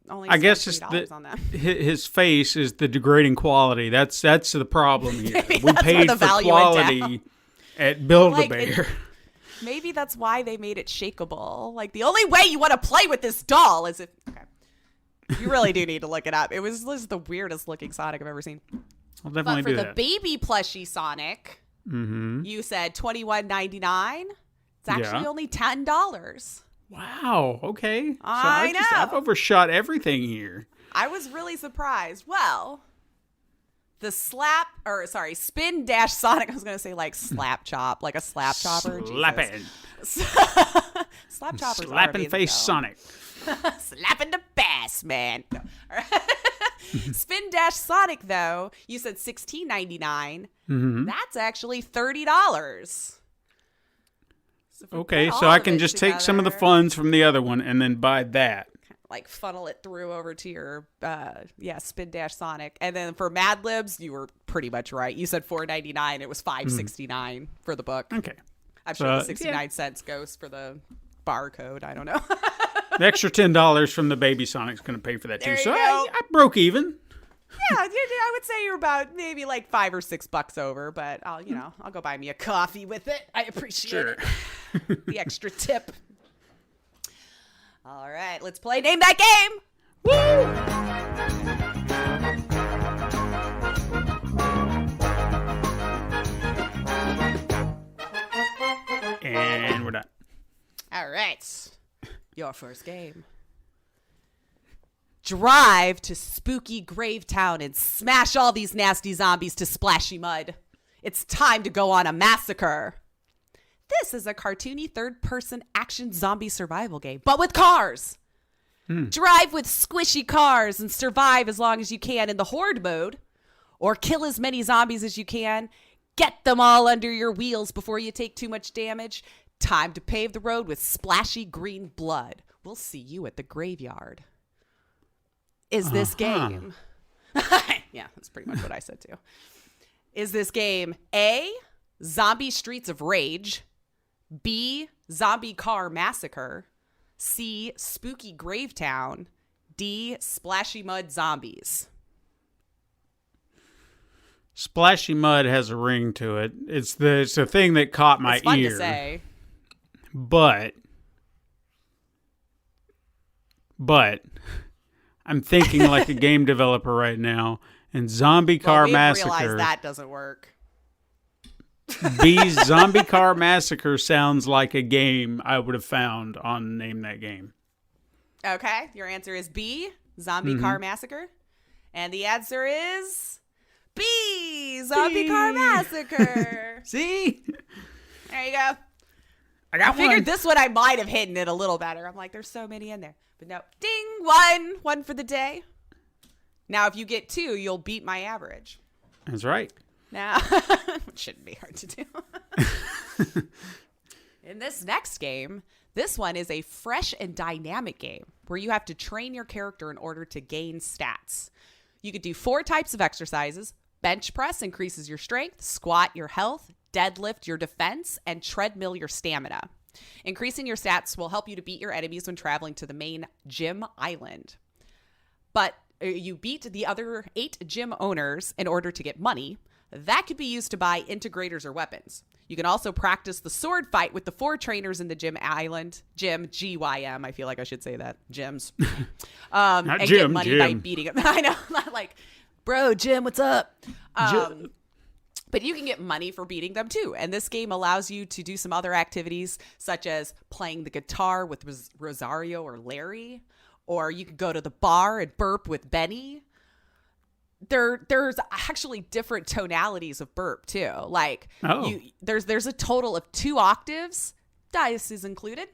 S4: only
S3: I guess
S4: spend $3 on that?
S3: His face is the degrading quality. That's the problem here.
S4: We
S3: paid for quality at Build-A-Bear.
S4: Maybe that's why they made it shakeable. Like, the only way you want to play with this doll is if... Okay. You really do need to look it up. It was the weirdest looking Sonic I've ever seen.
S3: I'll definitely do that.
S4: But for the baby plushie Sonic, you said $21.99. It's actually only $10.
S3: Wow. Okay. So
S4: I know.
S3: I've overshot everything here.
S4: I was really surprised. Well, the spin dash Sonic. I was going to say like slap chop, like a slap chopper.
S3: Slapping.
S4: Slap choppers.
S3: Slapping face Sonic.
S4: Slapping the bass, man. No. All right. Spin dash Sonic, though, you said $16.99. That's actually $30.
S3: Okay, so I can just take some of the funds from the other one and then buy that.
S4: Like funnel it through over to your Spin Dash Sonic. And then for Mad Libs, you were pretty much right. You said $4.99. It was $5.69 for the book.
S3: Okay.
S4: I'm sure the 69 cents goes for the barcode. I don't know.
S3: The extra $10 from the baby Sonic's going to pay for that too. So I broke even.
S4: Yeah, I would say you're about maybe like $5 or $6 over, but I'll go buy me a coffee with it. I appreciate it. The extra tip. All right, let's play Name That Game. Woo!
S3: And we're done.
S4: All right. Your first game. Drive to spooky Gravetown and smash all these nasty zombies to splashy mud. It's time to go on a massacre. This is a cartoony third-person action zombie survival game, but with cars. Drive with squishy cars and survive as long as you can in the horde mode, or kill as many zombies as you can. Get them all under your wheels before you take too much damage. Time to pave the road with splashy green blood. We'll see you at the graveyard. Is this game? Yeah, that's pretty much what I said too. Is this game A, Zombie Streets of Rage, B, Zombie Car Massacre, C, Spooky Gravetown, D, Splashy Mud Zombies?
S3: Splashy Mud has a ring to it. It's the thing that caught my ear.
S4: It's fun to say.
S3: But I'm thinking like a game developer right now, and Zombie Car Massacre.
S4: Realize that doesn't work.
S3: B, Zombie Car Massacre sounds like a game I would have found on Name That Game.
S4: Okay, your answer is B, Zombie Car Massacre, and the answer is B, Zombie Car Massacre.
S3: See?
S4: There you go.
S3: I
S4: figured this one I might have hidden it a little better. I'm like, there's so many in there. But no. Ding! One for the day. Now, if you get 2, you'll beat my average.
S3: That's right.
S4: Now, it shouldn't be hard to do. In this next game, This one is a fresh and dynamic game where you have to train your character in order to gain stats. You could do 4 types of exercises. Bench press increases your strength, squat your health, deadlift your defense, and treadmill your stamina. Increasing your stats will help you to beat your enemies when traveling to the main gym island. But you beat the other 8 gym owners in order to get money. That could be used to buy integrators or weapons. You can also practice the sword fight with the 4 trainers in the gym island. Gym, G-Y-M. I feel like I should say that. Gyms.
S3: Not
S4: and
S3: Jim,
S4: get money
S3: Jim.
S4: by beating them. I know. Not like, bro, Jim, what's up? But you can get money for beating them too. And this game allows you to do some other activities, such as playing the guitar with Rosario or Larry. Or you could go to the bar and burp with Benny. There's actually different tonalities of burp too. Like there's a total of 2 octaves, dice is included.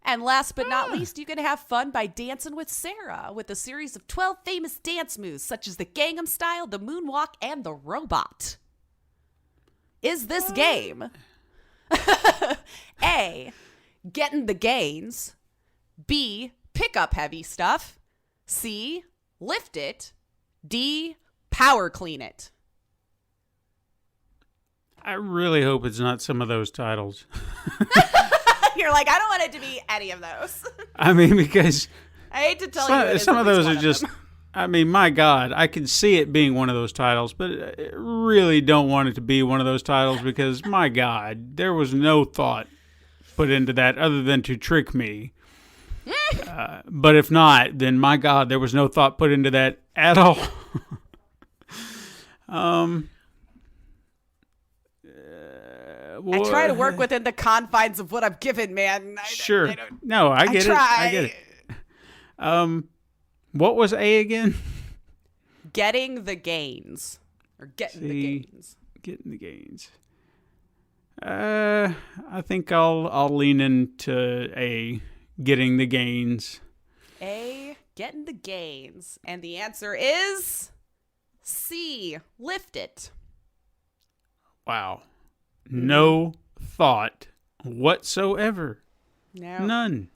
S4: And last but not least, you can have fun by dancing with Sarah with a series of 12 famous dance moves such as the Gangnam Style, the Moonwalk, and the Robot. Is this game A, getting the gains, B, pick up heavy stuff, C, lift it, D, power clean it?
S3: I really hope it's not some of those titles.
S4: You're like, I don't want it to be any of those.
S3: I mean, because
S4: I hate to tell you,
S3: some of those are just, I mean, my God, I can see it being one of those titles, but I really don't want it to be one of those titles because, my God, there was no thought put into that other than to trick me. But if not, then my God, there was no thought put into that at all.
S4: I try to work within the confines of what I'm given, man.
S3: Sure. No, I get it. I get it. What was A again?
S4: Getting the gains. Or getting the gains.
S3: Getting the gains. I think I'll lean into A, getting the gains.
S4: A, getting the gains. And the answer is C, lift it.
S3: Wow. No thought whatsoever.
S4: No.
S3: None.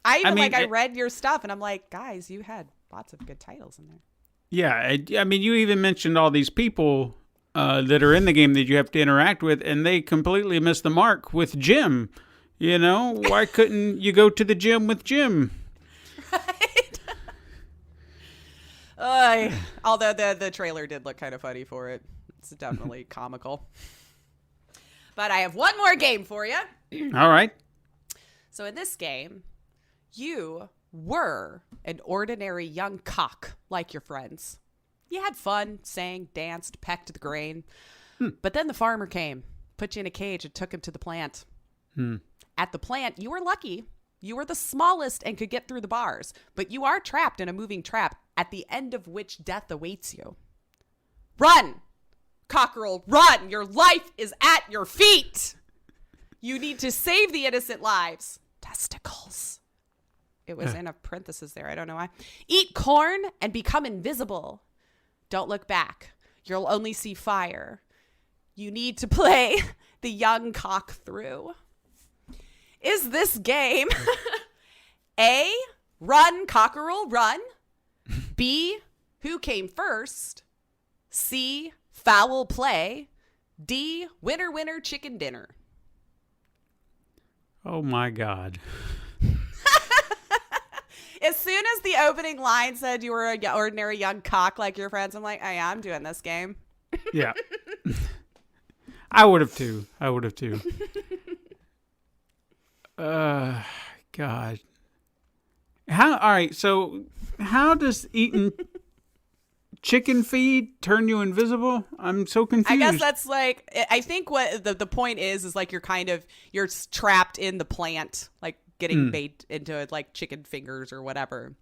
S4: I read your stuff and I'm like, guys, you had lots of good titles in there.
S3: Yeah. I mean, you even mentioned all these people that are in the game that you have to interact with, and they completely missed the mark with Jim. You know, why couldn't you go to the gym with Jim?
S4: Right. Although the trailer did look kind of funny for it. It's definitely comical. But I have one more game for you.
S3: All right.
S4: So in this game, you were an ordinary young cock like your friends. You had fun, sang, danced, pecked the grain. But then the farmer came, put you in a cage, and took him to the plant. At the plant, you were lucky. You were the smallest and could get through the bars. But you are trapped in a moving trap, at the end of which death awaits you. Run! Cockerel, run! Your life is at your feet! You need to save the innocent lives. Testicles. It was in a parenthesis there. I don't know why. Eat corn and become invisible. Don't look back. You'll only see fire. You need to play the young cock through. Is this game A, run, cockerel, run? B, who came first? C, foul play? D, winner, winner, chicken dinner?
S3: Oh, my God.
S4: As soon as the opening line said you were an ordinary young cock like your friends, I'm like, oh, yeah, I'm doing this game.
S3: Yeah. I would have too. God. All right, so how does eating chicken feed turn you invisible? I'm so confused.
S4: I guess that's like, I think what the point is like you're trapped in the plant, like getting made into it like chicken fingers or whatever.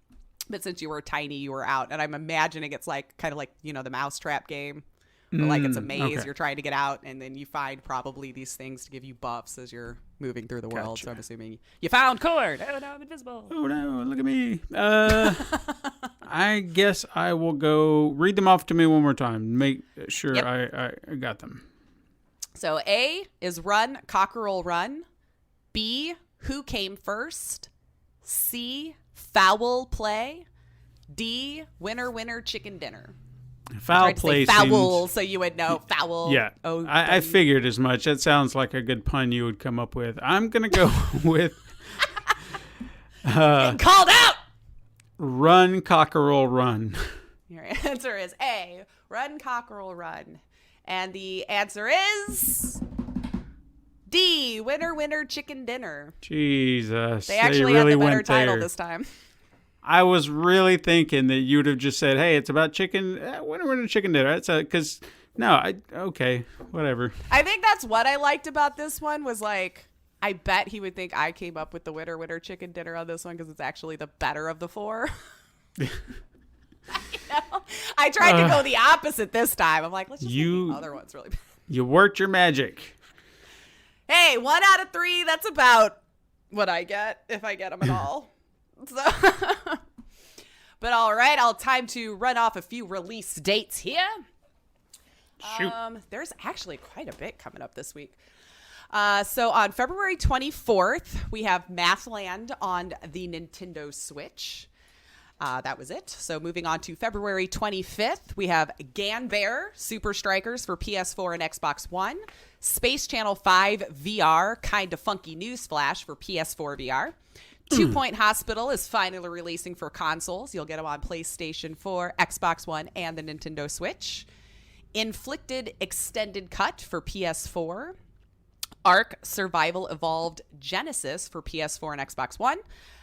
S4: But since you were tiny, you were out. And I'm imagining it's like kind of like, you know, the mousetrap game. But like it's a maze, you're trying to get out, and then you find probably these things to give you buffs as you're moving through the world.
S3: Gotcha.
S4: So I'm assuming you found corn. Oh no, I'm invisible.
S3: Oh no, look at me. I guess I will go read them off to me one more time. Make sure I got them.
S4: So A is run, cockerel, run. B, Who came first? C, foul play. D, winner, winner, chicken dinner.
S3: Foul play
S4: foul,
S3: seems...
S4: so you would know foul.
S3: Yeah, I figured as much. That sounds like a good pun you would come up with. I'm going to go with...
S4: Called out!
S3: Run, cockerel, run.
S4: Your answer is A, run, cockerel, run. And the answer is D, winner, winner, chicken dinner.
S3: Jesus.
S4: They actually
S3: really
S4: had the better
S3: went
S4: title
S3: there.
S4: this time.
S3: I was really thinking that you'd have just said, hey, it's about chicken, winner, winner, chicken dinner. That's because, okay, whatever.
S4: I think that's what I liked about this one was like, I bet he would think I came up with the winner, winner, chicken dinner on this one because it's actually the better of the four. I tried to go the opposite this time. I'm like, let's just make the other ones really bad.
S3: You worked your magic.
S4: Hey, 1 out of 3, that's about what I get, if I get them at all. So, but all right, time to run off a few release dates here.
S3: Shoot.
S4: There's actually quite a bit coming up this week. So on February 24th, we have Mathland on the Nintendo Switch. That was it. So moving on to February 25th, we have Ganbear Super Strikers for PS4 and Xbox One. Space Channel 5 VR, Kinda Funky Newsflash for PS4 VR. 2 Point Hospital is finally releasing for consoles. You'll get them on PlayStation 4, Xbox One, and the Nintendo Switch. Inflicted Extended Cut for PS4. Ark Survival Evolved Genesis for PS4 and Xbox One.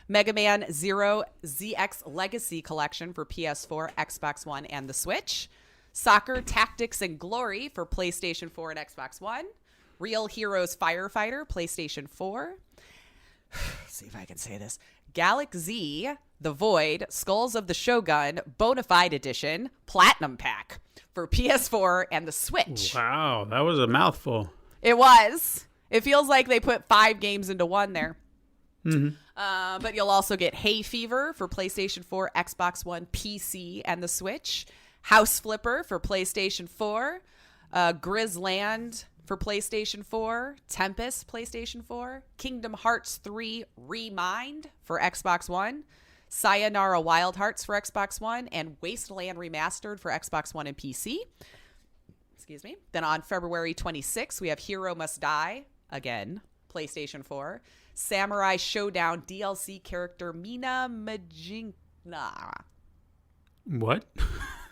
S4: Mega Man Zero ZX Legacy Collection for PS4, Xbox One, and the Switch. Soccer Tactics and Glory for PlayStation 4 and Xbox One. Real Heroes Firefighter, PlayStation 4. Let's see if I can say this. Galaxy, The Void, Skulls of the Shogun, Bonafide Edition, Platinum Pack for PS4 and the Switch.
S3: Wow, that was a mouthful.
S4: It was. It feels like they put 5 games into one there.
S3: Mm-hmm.
S4: But you'll also get Hay Fever for PlayStation 4, Xbox One, PC, and the Switch. House Flipper for PlayStation 4. Grizzland for PlayStation 4. Tempest, PlayStation 4. Kingdom Hearts 3 Remind for Xbox One. Sayonara Wild Hearts for Xbox One. And Wasteland Remastered for Xbox One and PC. Excuse me. Then on February 26th, we have Hero Must Die, again, PlayStation 4. Samurai Showdown DLC character Mina Majikina.
S3: What?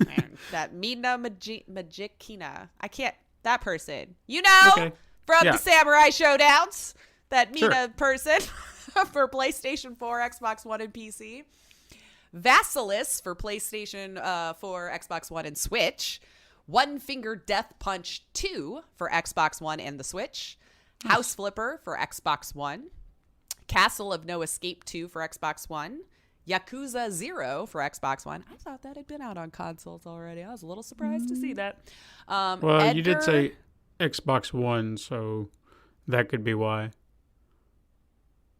S4: Man, that Mina Majikina. I can't, that person. You know,
S3: Okay.
S4: from
S3: Yeah.
S4: the Samurai Showdowns, that Mina
S3: Sure.
S4: person for PlayStation 4, Xbox One, and PC. Vassilis for PlayStation 4, Xbox One, and Switch. One Finger Death Punch 2 for Xbox One and the Switch. House Flipper for Xbox One. Castle of No Escape 2 for Xbox One. Yakuza 0 for Xbox One. I thought that had been out on consoles already. I was a little surprised to see that.
S3: Well, you did say Xbox One, so that could be why.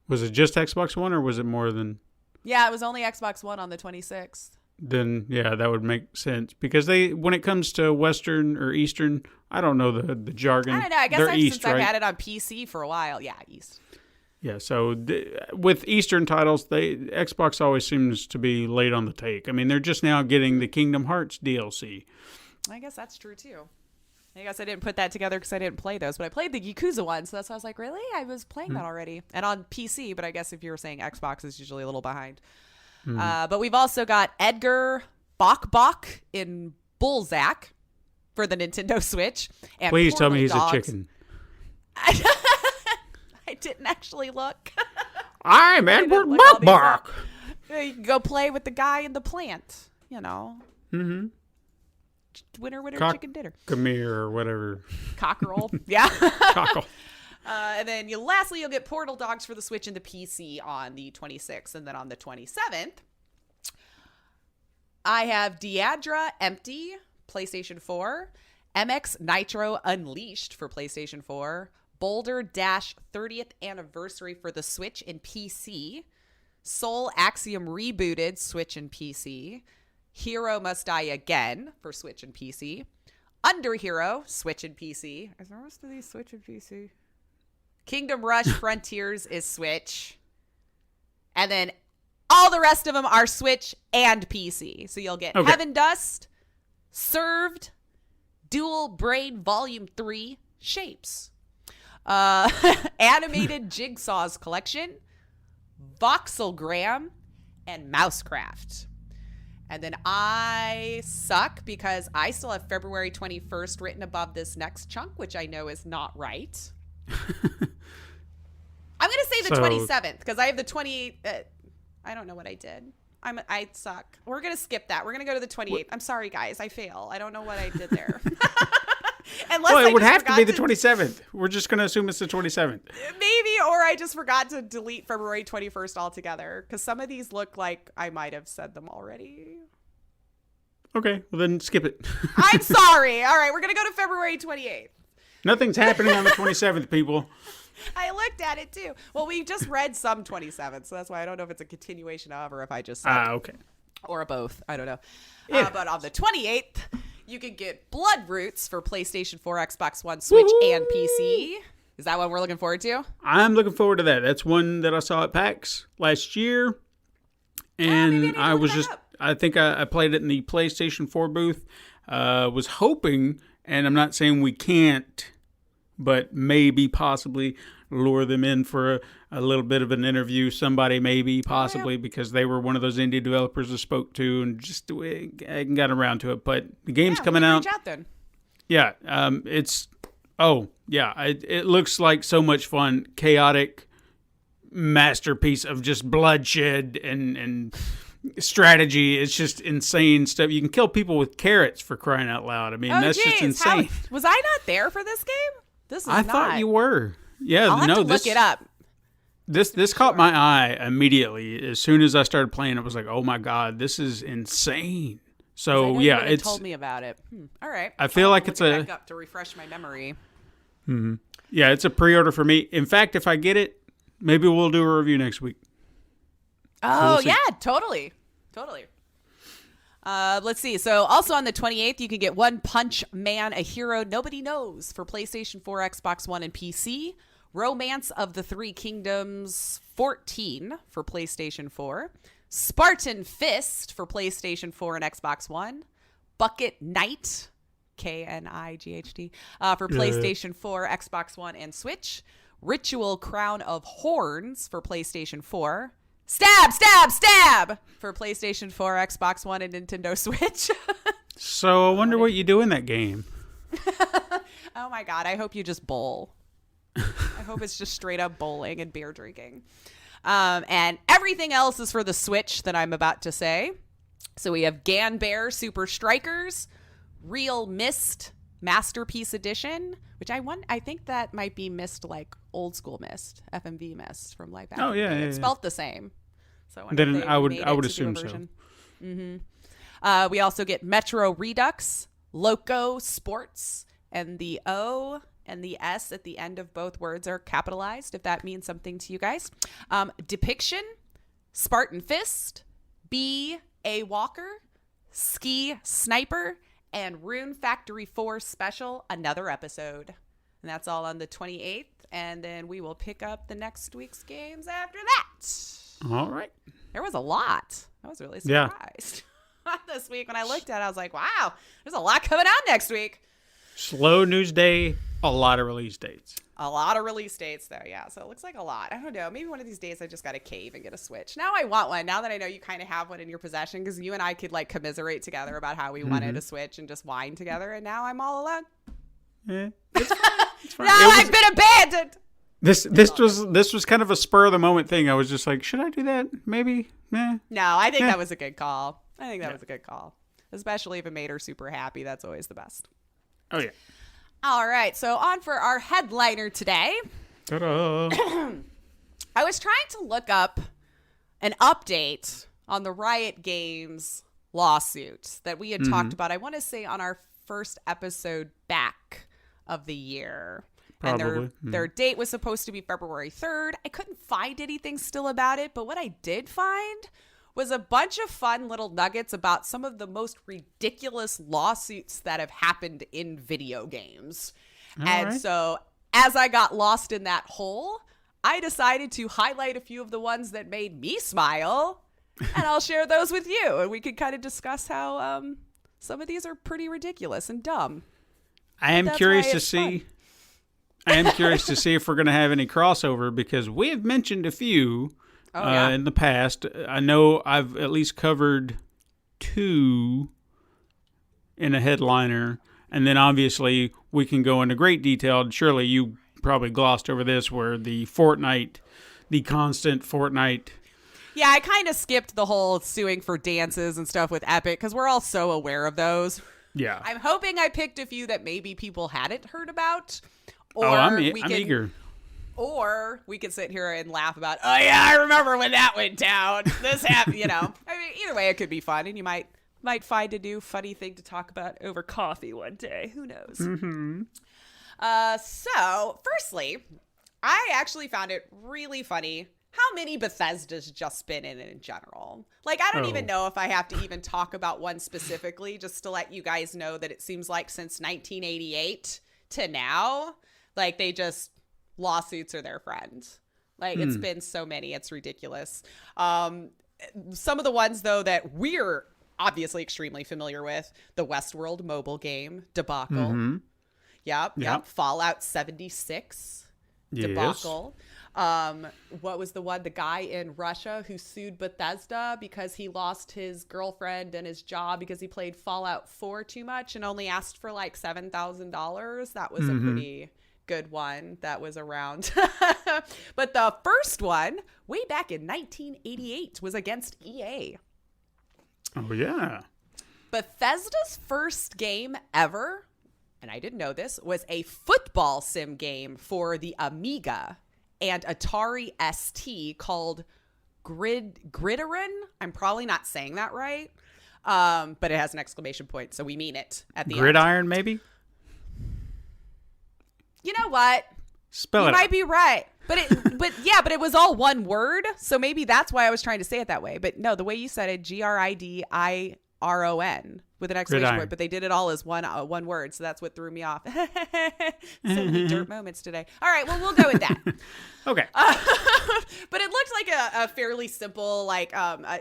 S3: Was it just Xbox One, or was it more than...
S4: Yeah, it was only Xbox One on the 26th.
S3: Then, yeah, that would make sense. Because when it comes to Western or Eastern, I don't know the jargon.
S4: I don't know. I guess
S3: They're East,
S4: since I've
S3: right?
S4: had it on PC for a while. Yeah, East.
S3: Yeah, so with Eastern titles, Xbox always seems to be late on the take. I mean, they're just now getting the Kingdom Hearts DLC.
S4: I guess that's true, too. I guess I didn't put that together because I didn't play those. But I played the Yakuza one, so that's why I was like, really? I was playing that already. And on PC, but I guess if you were saying Xbox is usually a little behind. But we've also got Edgar Bok in Bullsack for the Nintendo Switch. And
S3: Please tell me
S4: Portal
S3: he's a
S4: Dogs.
S3: chicken.
S4: I didn't actually look.
S3: I'm
S4: didn't
S3: Edward
S4: look all these
S3: Bark.
S4: You can go play with the guy in the plant, you know.
S3: Mm-hmm.
S4: Winner, chicken dinner.
S3: Camille or whatever.
S4: Cockerel. Yeah.
S3: Cockle.
S4: And then lastly, you'll get Portal Dogs for the Switch and the PC on the 26th. And then on the 27th, I have Diadra Empty, PlayStation 4. MX Nitro Unleashed for PlayStation 4. Boulder Dash 30th Anniversary for the Switch and PC. Soul Axiom Rebooted, Switch and PC. Hero Must Die Again for Switch and PC. Under Hero, Switch and PC. Is the rest of these Switch and PC? Kingdom Rush Frontiers is Switch. And then all the rest of them are Switch and PC. So you'll get Heaven Dust, Served, Dual Braid Volume 3, Shapes, Animated Jigsaws Collection, Voxelgram, and Mousecraft. And then I suck because I still have February 21st written above this next chunk, which I know is not right. I'm going to say the 27th because I have the 28th. I don't know what I did. I suck. We're going to skip that. We're going to go to the 28th. I'm sorry, guys. I fail. I don't know what I did there.
S3: Well, it would have to be the 27th. We're just going to assume it's the 27th.
S4: Maybe, or I just forgot to delete February 21st altogether because some of these look like I might have said them already.
S3: Okay, well then skip it.
S4: I'm sorry. All right, we're going to go to February 28th.
S3: Nothing's happening on the 27th, people.
S4: I looked at it too. Well, we just read some 27th, so that's why I don't know if it's a continuation of or if I just said
S3: okay.
S4: Or a both. I don't know.
S3: Yeah.
S4: But on the 28th, you can get Blood Roots for PlayStation 4, Xbox One, Switch, and PC. Is that one we're looking forward to?
S3: I'm looking forward to that. That's one that I saw at PAX last year. And I think I played it in the PlayStation 4 booth. Was hoping, and I'm not saying we can't, but maybe possibly lure them in for a little bit of an interview. Somebody maybe, possibly, because they were one of those indie developers I spoke to and just got around to it. But the game's coming out.
S4: Reach out then.
S3: Yeah, it looks like so much fun, chaotic masterpiece of just bloodshed and strategy. It's just insane stuff. You can kill people with carrots, for crying out loud. I mean, that's just insane.
S4: Was I not there for this game?
S3: I thought you were. Yeah,
S4: I'll have to look it up.
S3: This caught my eye immediately. As soon as I started playing, it was like, oh my God, this is insane. So yeah,
S4: it's told me about it. All right.
S3: I feel like it's
S4: back up to refresh my memory.
S3: Mm-hmm. Yeah, it's a pre-order for me. In fact, if I get it, maybe we'll do a review next week.
S4: Oh, so yeah, totally. Let's see. So also on the 28th, you can get One Punch Man, A Hero Nobody Knows for PlayStation 4, Xbox One, and PC. Romance of the Three Kingdoms 14 for PlayStation 4. Spartan Fist for PlayStation 4 and Xbox One. Bucket Knight, Knight, for PlayStation 4, Xbox One, and Switch. Ritual Crown of Horns for PlayStation 4. Stab for PlayStation 4, Xbox One, and Nintendo Switch.
S3: So I wonder what you do in that game.
S4: Oh my God, I hope you just bowl. I hope it's just straight up bowling and beer drinking. And everything else is for the Switch that I'm about to say. So we have Ganbare Super Strikers, Real Mist Masterpiece Edition, which I think that might be Mist like old school Mist, FMV Mist from like back.
S3: Oh yeah,
S4: it's spelled the same. So
S3: then I would assume so.
S4: Mm-hmm. We also get Metro Redux, Loco Sports, and the O and the S at the end of both words are capitalized, if that means something to you guys. Depiction, Spartan Fist, B.A. Walker, Ski Sniper, and Rune Factory 4 Special, another episode. And that's all on the 28th. And then we will pick up the next week's games after that.
S3: All right.
S4: There was a lot. I was really surprised. This week when I looked at it, I was like, wow, there's a lot coming out next week.
S3: Slow news day, a lot of release dates.
S4: A lot of release dates, though, yeah. So it looks like a lot. I don't know. Maybe one of these days I just got to cave and get a Switch. Now I want one. Now that I know you kind of have one in your possession, because you and I could like commiserate together about how we wanted a Switch and just whine together, and now I'm all alone.
S3: It's fine.
S4: Now I've been abandoned.
S3: This was kind of a spur of the moment thing. I was just like, should I do that? Maybe.
S4: No, I think that was a good call. Was a good call, especially if it made her super happy. That's always the best.
S3: Oh yeah.
S4: All right, so on for our headliner today.
S3: Ta-da.
S4: I was trying to look up an update on the Riot Games lawsuit that we had talked about, I want to say, on our first episode back of the year.
S3: Probably.
S4: And their date was supposed to be February 3rd. I couldn't find anything still about it, but what I did find was a bunch of fun little nuggets about some of the most ridiculous lawsuits that have happened in video games. So as I got lost in that hole, I decided to highlight a few of the ones that made me smile, and I'll share those with you, and we can kind of discuss how some of these are pretty ridiculous and dumb.
S3: I am curious to see if we're going to have any crossover, because we have mentioned a few in the past. I know I've at least covered 2 in a headliner, and then obviously we can go into great detail. Surely you probably glossed over this, where the constant Fortnite.
S4: Yeah, I kind of skipped the whole suing for dances and stuff with Epic, because we're all so aware of those.
S3: Yeah.
S4: I'm hoping I picked a few that maybe people hadn't heard about. Or
S3: I'm eager.
S4: Or we could sit here and laugh about, oh yeah, I remember when that went down. This happened, I mean, either way, it could be fun, and you might find a new funny thing to talk about over coffee one day. Who knows? Mm-hmm. So, firstly, I actually found it really funny how many Bethesda's just been in general. Like, I don't even know if I have to even talk about one specifically, just to let you guys know that it seems like since 1988 to now, like, they just, lawsuits are their friend. Like, it's been so many. It's ridiculous. Some of the ones, though, that we're obviously extremely familiar with, the Westworld mobile game debacle. Mm-hmm. Yep. Fallout 76 debacle. What was the one? The guy in Russia who sued Bethesda because he lost his girlfriend and his job because he played Fallout 4 too much and only asked for like $7,000. That was a pretty good one that was around. But the first one, way back in 1988, was against EA.
S3: Oh, yeah.
S4: Bethesda's first game ever, and I didn't know this, was a football sim game for the Amiga and Atari ST called Gridiron. I'm probably not saying that right, but it has an exclamation point, so we mean it at the end.
S3: Gridiron, maybe?
S4: You know what?
S3: Spell it out.
S4: You might be right. But it was all one word, so maybe that's why I was trying to say it that way. But no, the way you said it, Gridiron with an exclamation point, but they did it all as one word, so that's what threw me off. So many dirt moments today. All right, well, we'll go with that.
S3: Okay.
S4: But it looked like a fairly simple, like,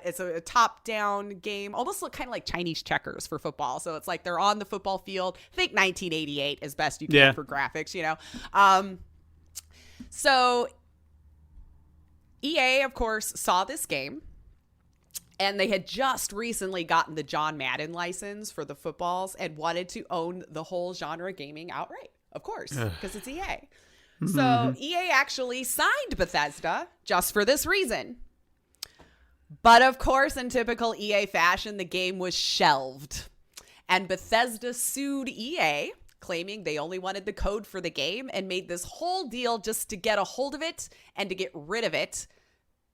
S4: it's a top-down game, almost look kind of like Chinese checkers for football. So it's like they're on the football field. Think 1988 as best you can for graphics, So EA, of course, saw this game, and they had just recently gotten the John Madden license for the footballs and wanted to own the whole genre gaming outright, of course, because it's EA. So EA actually signed Bethesda just for this reason. But of course, in typical EA fashion, the game was shelved. And Bethesda sued EA, claiming they only wanted the code for the game and made this whole deal just to get a hold of it and to get rid of it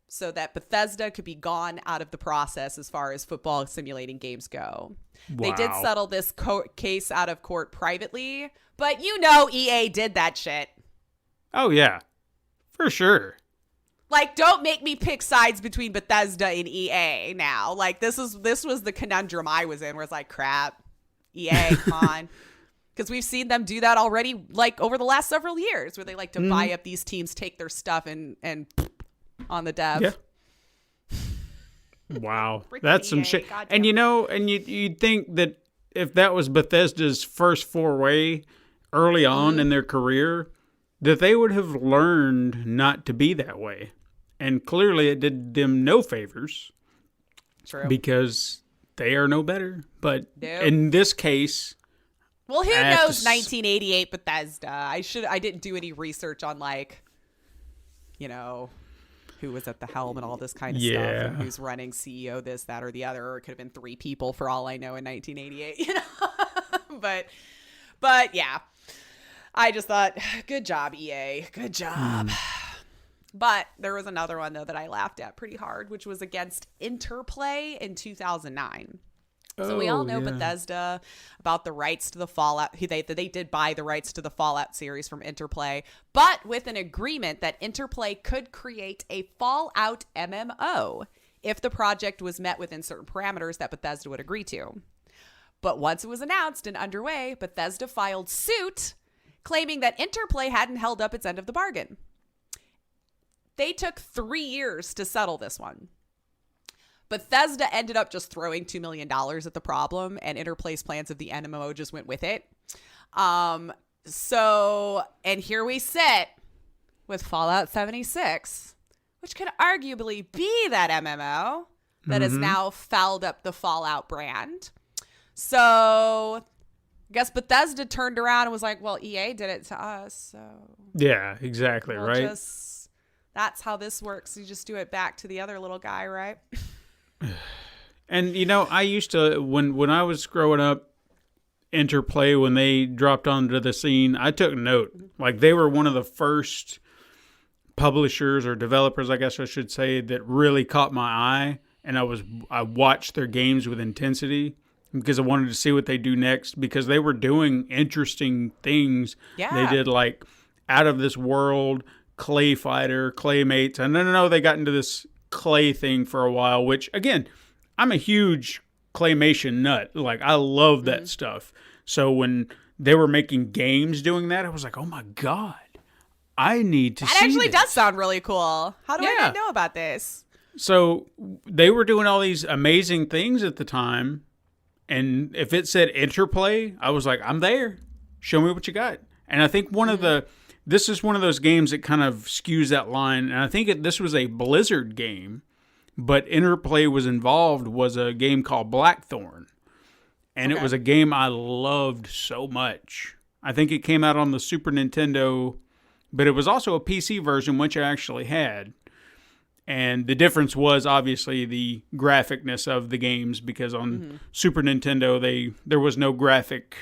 S4: so that Bethesda could be gone out of the process as far as football simulating games go. Wow. They did settle this case out of court privately, but EA did that shit.
S3: Oh, yeah, for sure.
S4: Like, don't make me pick sides between Bethesda and EA now. Like, this was the conundrum I was in, where it's like, crap, EA, come on. Because we've seen them do that already, like, over the last several years, where they like to buy up these teams, take their stuff, and on the dev.
S3: Yeah. Wow. That's some shit. And, you'd think that if that was Bethesda's first foray early on in their career, that they would have learned not to be that way. And clearly it did them no favors.
S4: True.
S3: Because they are no better. But in this case...
S4: Well, who knows 1988 Bethesda? I didn't do any research on, like, who was at the helm and all this kind of stuff, and who's running CEO, this, that, or the other, or it could have been 3 people for all I know in 1988, but yeah. I just thought, good job, EA. Good job. But there was another one, though, that I laughed at pretty hard, which was against Interplay in 2009. So we all know Bethesda about the rights to the Fallout. They did buy the rights to the Fallout series from Interplay, but with an agreement that Interplay could create a Fallout MMO if the project was met within certain parameters that Bethesda would agree to. But once it was announced and underway, Bethesda filed suit claiming that Interplay hadn't held up its end of the bargain. They took 3 years to settle this one. Bethesda ended up just throwing $2 million at the problem, and Interplay's plans of the MMO just went with it. And here we sit with Fallout 76, which could arguably be that MMO that has now fouled up the Fallout brand. So I guess Bethesda turned around and was like, well, EA did it to us. So
S3: Yeah, exactly, right?
S4: That's how this works. You just do it back to the other little guy, right?
S3: And, I used to, when I was growing up, Interplay, when they dropped onto the scene, I took note. Like, they were one of the first publishers or developers, I guess I should say, that really caught my eye. And I watched their games with intensity because I wanted to see what they do next, because they were doing interesting things.
S4: Yeah.
S3: They did, like, out of this world, Clay Fighter, Claymates. And no, they got into this clay thing for a while, which, again, I'm a huge claymation nut. Like, I love that stuff. So when they were making games doing that, I was like, oh my God, I need to see
S4: That actually
S3: this.
S4: does sound really cool. How do I not know about this?
S3: So they were doing all these amazing things at the time. And if it said Interplay, I was like, I'm there. Show me what you got. And I think this is one of those games that kind of skews that line. And I think this was a Blizzard game, but Interplay was involved, was a game called Blackthorn. And it was a game I loved so much. I think it came out on the Super Nintendo, but it was also a PC version, which I actually had. And the difference was obviously the graphicness of the games, because on Super Nintendo, there was no graphic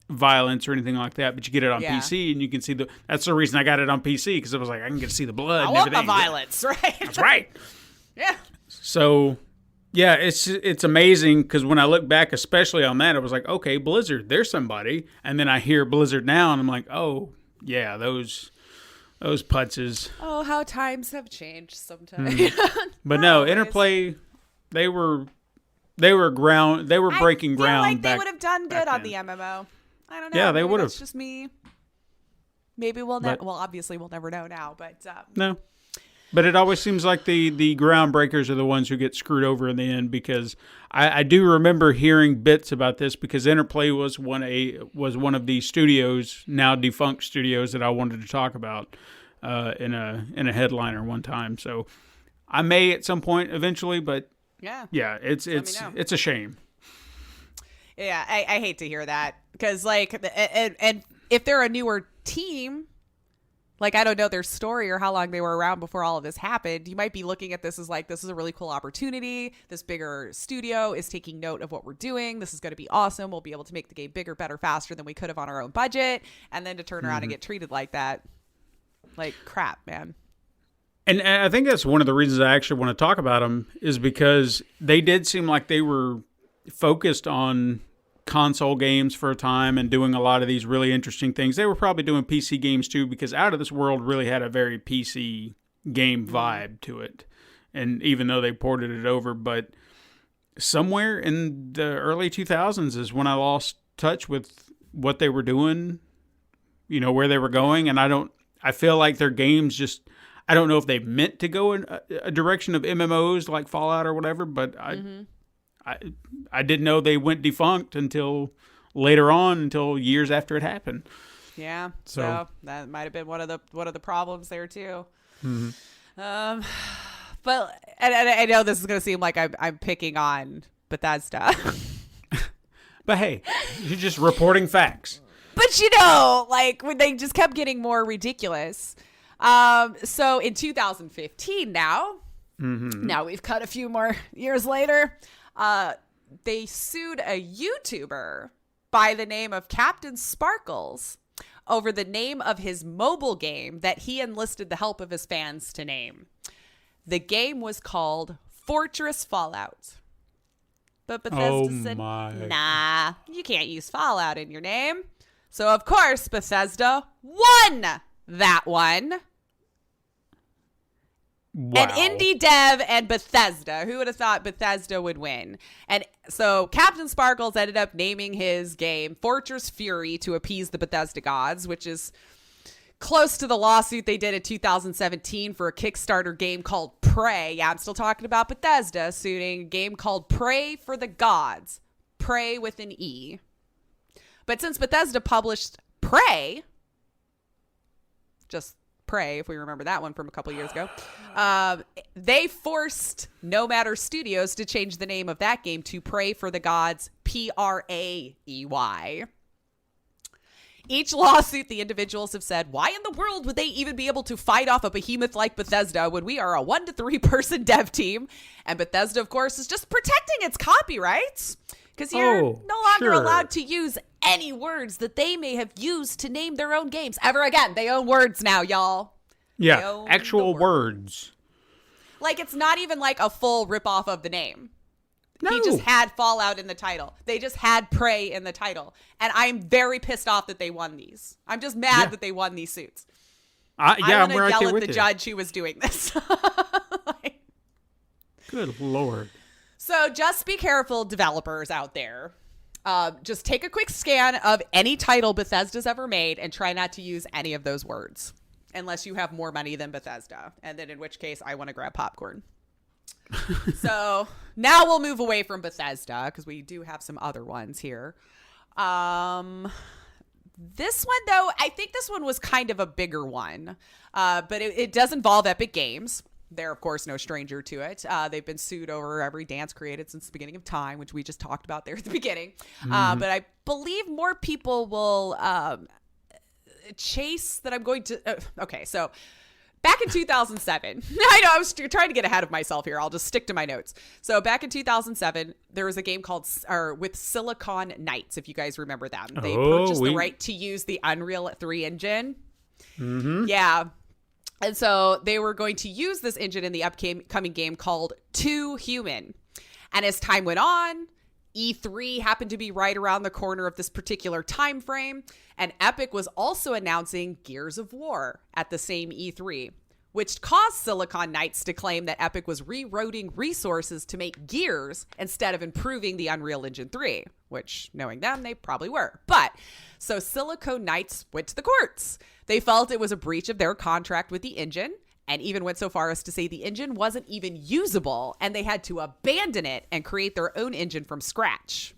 S3: violence or anything like that, but you get it on PC and you can see that's the reason I got it on PC, because it was like, I can get to see the blood and everything.
S4: I want the violence, right?
S3: That's right.
S4: Yeah.
S3: So, yeah, it's amazing, because when I look back, especially on that, I was like, okay, Blizzard, there's somebody. And then I hear Blizzard now, and I'm like, oh, yeah, those putzes.
S4: Oh, how times have changed sometimes.
S3: But no, Interplay, they were breaking ground.
S4: I feel like they
S3: back,
S4: would have done good on
S3: then.
S4: the MMO. I don't know.
S3: Yeah, they
S4: Maybe
S3: would have.
S4: That's just me. Maybe we'll obviously we'll never know now, but
S3: No. But it always seems like the groundbreakers are the ones who get screwed over in the end, because I do remember hearing bits about this, because Interplay was one of the studios, now defunct studios, that I wanted to talk about in a headliner one time. So I may at some point eventually, but yeah, it's a shame.
S4: Yeah, I hate to hear that, because like, and if they're a newer team, like, I don't know their story or how long they were around before all of this happened, you might be looking at this as like, this is a really cool opportunity. This bigger studio is taking note of what we're doing. This is going to be awesome. We'll be able to make the game bigger, better, faster than we could have on our own budget. And then to turn around and get treated like that, like crap, man.
S3: And I think that's one of the reasons I actually want to talk about them, is because they did seem like they were focused on console games for a time and doing a lot of these really interesting things. They were probably doing PC games too, because Out of This World really had a very PC game vibe to it. And even though they ported it over, but somewhere in the early 2000s is when I lost touch with what they were doing, where they were going. And I feel like their games just, I don't know if they meant to go in a direction of MMOs like Fallout or whatever, but I didn't know they went defunct until later on, until years after it happened.
S4: Yeah, so that might have been one of the problems there too. But I know this is going to seem like I'm picking on Bethesda,
S3: but hey, you're just reporting facts.
S4: But like, when they just kept getting more ridiculous. So in 2015 now we've cut a few more years later. They sued a YouTuber by the name of Captain Sparkles over the name of his mobile game that he enlisted the help of his fans to name. The game was called Fortress Fallout. But Bethesda said, nah, you can't use Fallout in your name. So, of course, Bethesda won that one.
S3: Wow.
S4: An indie dev and Bethesda. Who would have thought Bethesda would win? And so Captain Sparkles ended up naming his game Fortress Fury to appease the Bethesda gods, which is close to the lawsuit they did in 2017 for a Kickstarter game called Prey. Yeah, I'm still talking about Bethesda suing a game called Prey for the Gods. Prey with an E. But since Bethesda published Prey, just Prey, if we remember that one from a couple years ago, they forced No Matter Studios to change the name of that game to Prey for the Gods, Praey. Each lawsuit, the individuals have said, why in the world would they even be able to fight off a behemoth like Bethesda when we are a 1 to 3 person dev team? And Bethesda, of course, is just protecting its copyrights because you're no longer allowed to use any words that they may have used to name their own games ever again. They own words now, y'all.
S3: Yeah, actual words.
S4: Like, it's not even like a full ripoff of the name.
S3: No.
S4: He just had Fallout in the title. They just had Prey in the title. And I'm very pissed off that they won these. I'm just mad that they won these suits. I want to yell at the judge who was doing this.
S3: Good Lord.
S4: So just be careful, developers out there. Just take a quick scan of any title Bethesda's ever made and try not to use any of those words. Unless you have more money than Bethesda. And then in which case, I want to grab popcorn. So now we'll move away from Bethesda because we do have some other ones here. This one, though, I think this one was kind of a bigger one, but it does involve Epic Games. They're, of course, no stranger to it. They've been sued over every dance created since the beginning of time, which we just talked about there at the beginning. But I believe more people will chase that I'm going to. Okay, so back in 2007, I know I was trying to get ahead of myself here. I'll just stick to my notes. So back in 2007, there was a game called with Silicon Knights, if you guys remember them. They purchased the right to use the Unreal 3 engine. Mm-hmm. Yeah. And so they were going to use this engine in the upcoming game called Too Human. And as time went on, E3 happened to be right around the corner of this particular time frame, and Epic was also announcing Gears of War at the same E3, which caused Silicon Knights to claim that Epic was rerouting resources to make Gears instead of improving the Unreal Engine 3, which, knowing them, they probably were. But so Silicon Knights went to the courts. They felt it was a breach of their contract with the engine, and even went so far as to say the engine wasn't even usable and they had to abandon it and create their own engine from scratch.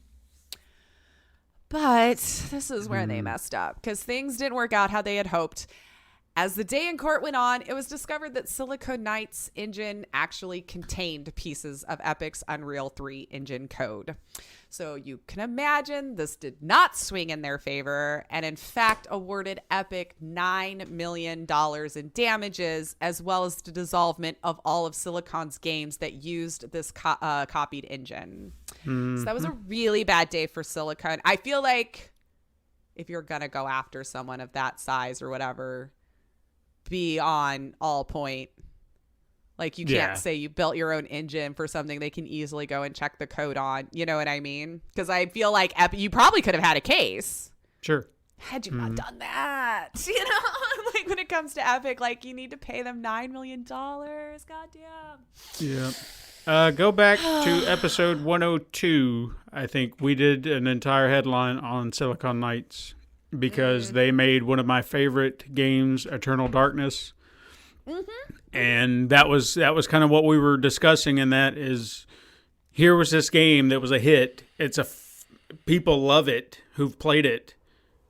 S4: But this is where they messed up because things didn't work out how they had hoped. As the day in court went on, it was discovered that Silicon Knights engine actually contained pieces of Epic's Unreal 3 engine code. So you can imagine this did not swing in their favor and in fact awarded Epic $9 million in damages as well as the dissolvement of all of Silicon's games that used this copied engine. Mm-hmm. So that was a really bad day for Silicon. I feel like if you're going to go after someone of that size or whatever, be on all point. Like, you can't say you built your own engine for something they can easily go and check the code on. You know what I mean? Because I feel like you probably could have had a case.
S3: Sure.
S4: Had you not done that. You know? Like, when it comes to Epic, like, you need to pay them $9 million. Goddamn.
S3: Yeah. Go back to episode 102. I think we did an entire headline on Silicon Knights because they made one of my favorite games, Eternal Darkness. Mm-hmm. And that was kind of what we were discussing, and that is, here was this game that was a hit. People love it who've played it.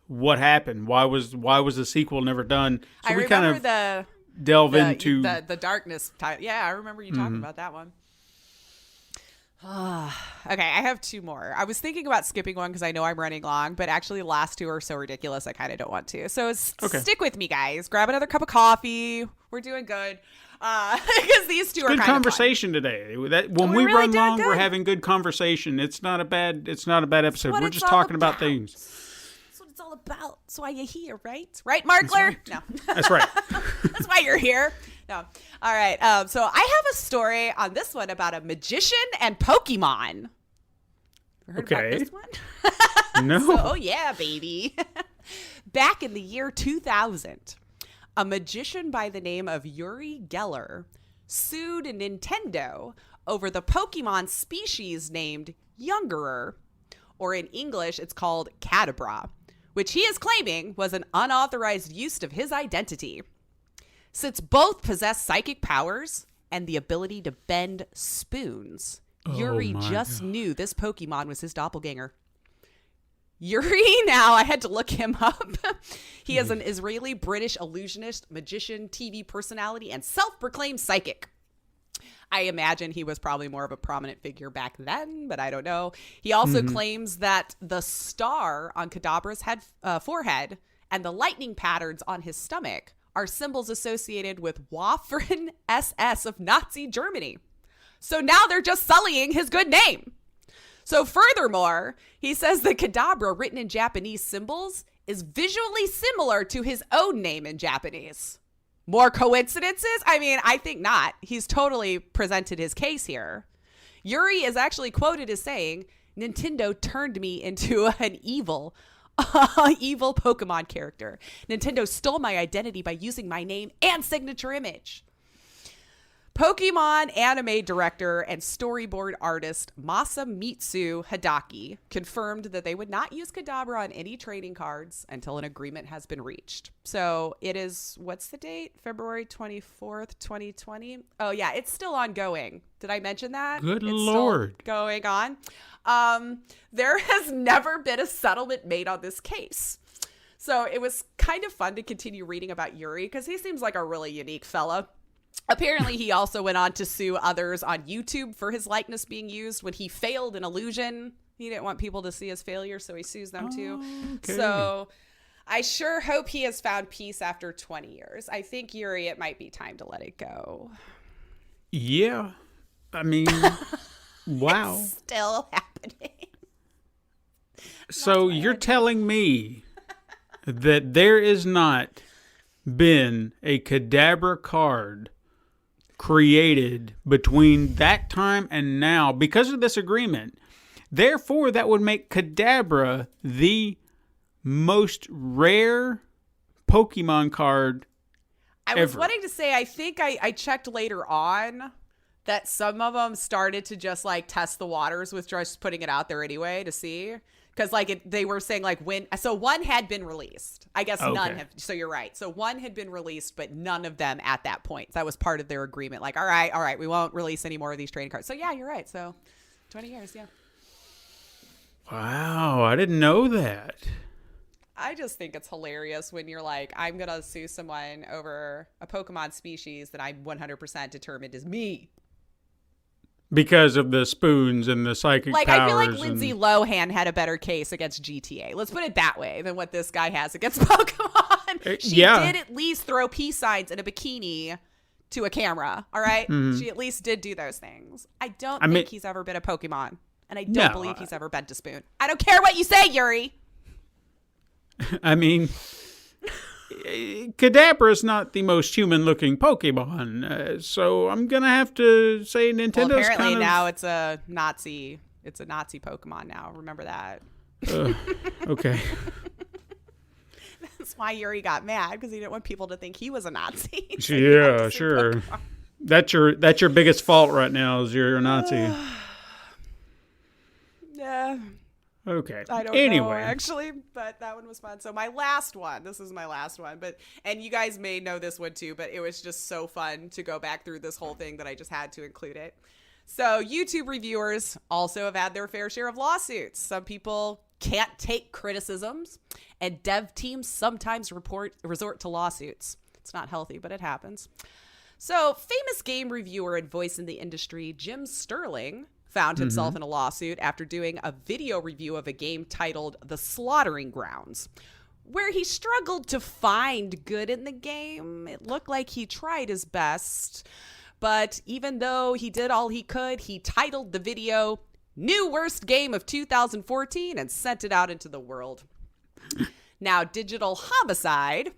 S3: What happened? Why was the sequel never done? So we kind of delve into
S4: the darkness title. Yeah, I remember you talking about that one. Okay, I have two more. I was thinking about skipping one because I know I'm running long, but actually the last two are so ridiculous I kind of don't want to. So stick with me, guys. Grab another cup of coffee. We're doing good. Because these two are kind of
S3: conversation today. When we really run long, we're having good conversation. It's not a bad episode. We're just talking about things.
S4: That's what it's all about. That's why you're here, right? Right, Markler?
S3: That's right. No. That's right.
S4: That's why you're here. No. All right. So I have a story on this one about a magician and Pokemon. Ever heard about this one?
S3: No.
S4: So, yeah, baby. Back in the year 2000, a magician by the name of Uri Geller sued Nintendo over the Pokemon species named Youngerer, or in English, it's called Kadabra, which he is claiming was an unauthorized use of his identity. Since both possess psychic powers and the ability to bend spoons, Yuri just knew this Pokemon was his doppelganger. Yuri, now I had to look him up. He is an Israeli-British illusionist, magician, TV personality, and self-proclaimed psychic. I imagine he was probably more of a prominent figure back then, but I don't know. He also claims that the star on Kadabra's forehead and the lightning patterns on his stomach are symbols associated with Waffen SS of Nazi Germany. So now they're just sullying his good name. So furthermore, he says the Kadabra written in Japanese symbols is visually similar to his own name in Japanese. More coincidences? I mean, I think not. He's totally presented his case here. Yuri is actually quoted as saying, Nintendo turned me into an evil Pokemon character. Nintendo stole my identity by using my name and signature image. Pokemon anime director and storyboard artist Masamitsu Hidaki confirmed that they would not use Kadabra on any trading cards until an agreement has been reached. So it is, what's the date? February 24th, 2020? Oh yeah, it's still ongoing. Did I mention that?
S3: Good
S4: it's
S3: Lord.
S4: Still going on. There has never been a settlement made on this case. So it was kind of fun to continue reading about Yuri because he seems like a really unique fella. Apparently, he also went on to sue others on YouTube for his likeness being used when he failed an illusion. He didn't want people to see his failure, so he sues them too.
S3: Okay.
S4: So I sure hope he has found peace after 20 years. I think, Yuri, it might be time to let it go.
S3: Yeah. I mean, wow.
S4: It's still happening.
S3: So you're telling me that there is not been a Kadabra card created between that time and now because of this agreement. Therefore, that would make Kadabra the most rare Pokemon card
S4: I was
S3: ever.
S4: wanting to say, I think I checked later on that some of them started to just like test the waters with just putting it out there anyway to see. Because like they were saying like so one had been released. I guess none have. So you're right. So one had been released, but none of them at that point. That was part of their agreement. Like, all right, we won't release any more of these trading cards. So yeah, you're right. So 20 years, yeah.
S3: Wow, I didn't know that.
S4: I just think it's hilarious when you're like, I'm going to sue someone over a Pokemon species that I'm 100% determined is me.
S3: Because of the spoons and the psychic powers.
S4: I feel like Lindsay Lohan had a better case against GTA. Let's put it that way than what this guy has against Pokemon. She did at least throw peace signs in a bikini to a camera. All right. Mm-hmm. She at least did do those things. I don't think he's ever been a Pokemon. And I don't believe he's ever been to Spoon. I don't care what you say, Yuri.
S3: I mean, Kadabra is not the most human-looking Pokemon, so I'm gonna have to say Nintendo's
S4: well, apparently
S3: kind of...
S4: now it's a Nazi Pokemon now. Remember that?
S3: Okay.
S4: That's why Yuri got mad, because he didn't want people to think he was a Nazi.
S3: So yeah, sure. Pokemon. That's your biggest fault right now is you're a Nazi.
S4: Yeah.
S3: Okay.
S4: I don't know, actually, but that one was fun. So my last one, this is my last one, and you guys may know this one too, but it was just so fun to go back through this whole thing that I just had to include it. So YouTube reviewers also have had their fair share of lawsuits. Some people can't take criticisms, and dev teams sometimes resort to lawsuits. It's not healthy, but it happens. So famous game reviewer and voice in the industry, Jim Sterling, found himself in a lawsuit after doing a video review of a game titled The Slaughtering Grounds, where he struggled to find good in the game. It looked like he tried his best, but even though he did all he could, he titled the video New Worst Game of 2014 and sent it out into the world. Now, Digital Homicide,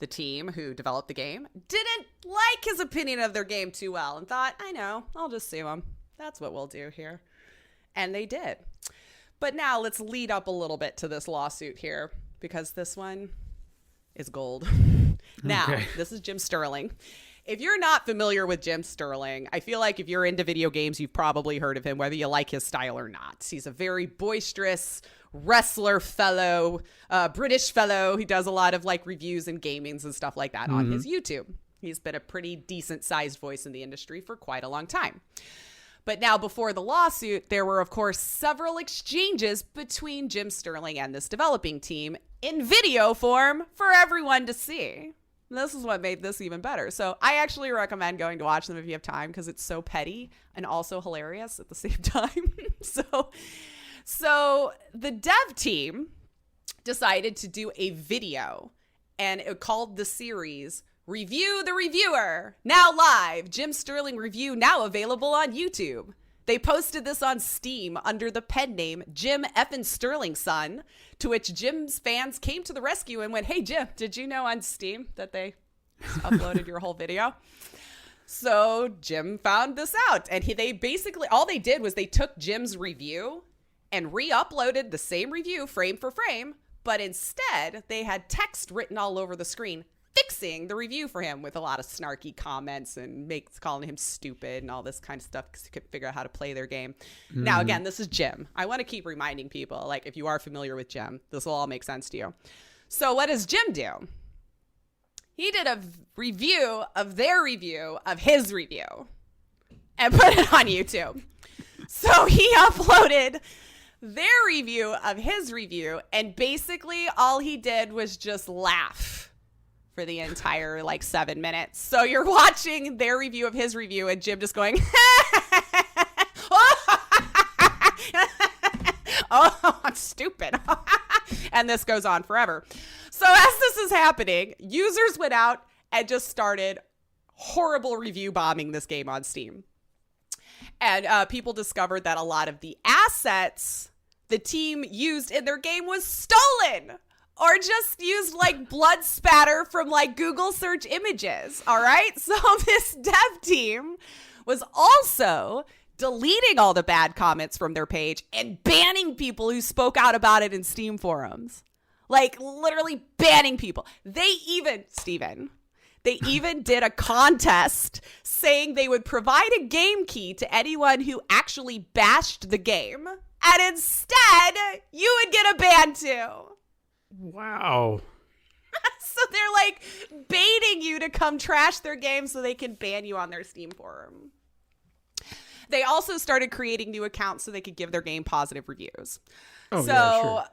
S4: the team who developed the game, didn't like his opinion of their game too well and thought, I know, I'll just sue him. That's what we'll do here. And they did. But now let's lead up a little bit to this lawsuit here, because this one is gold. Now, This is Jim Sterling. if you're not familiar with Jim Sterling, I feel like if you're into video games, you've probably heard of him, whether you like his style or not. He's a very boisterous wrestler fellow, British fellow. He does a lot of like reviews and gamings and stuff like that on his YouTube. He's been a pretty decent sized voice in the industry for quite a long time. But now before the lawsuit, there were, of course, several exchanges between Jim Sterling and this developing team in video form for everyone to see. This is what made this even better. So I actually recommend going to watch them if you have time, because it's so petty and also hilarious at the same time. So the dev team decided to do a video, and it called the series Review the Reviewer, now live. Jim Sterling review now available on YouTube. They posted this on Steam under the pen name Jim Effin Sterling Son, to which Jim's fans came to the rescue and went, "Hey, Jim, did you know on Steam that they uploaded your whole video?" So Jim found this out, and they basically, all they did was they took Jim's review and re-uploaded the same review frame for frame, but instead they had text written all over the screen fixing the review for him with a lot of snarky comments and calling him stupid and all this kind of stuff because he couldn't figure out how to play their game. Now, again, this is Jim. I want to keep reminding people, like, if you are familiar with Jim, this will all make sense to you. So what does Jim do? He did a review of their review of his review and put it on YouTube. So he uploaded their review of his review, and basically all he did was just laugh for the entire 7 minutes. So you're watching their review of his review and Jim just going, "Oh, I'm stupid." And this goes on forever. So as this is happening, users went out and just started horrible review bombing this game on Steam. And people discovered that a lot of the assets the team used in their game was stolen, or just used blood spatter from Google search images. All right. So this dev team was also deleting all the bad comments from their page and banning people who spoke out about it in Steam forums. Literally banning people. They even did a contest saying they would provide a game key to anyone who actually bashed the game. And instead, you would get a ban too.
S3: Wow.
S4: So they're baiting you to come trash their game so they can ban you on their Steam forum. They also started creating new accounts so they could give their game positive reviews.
S3: Oh, yeah, sure.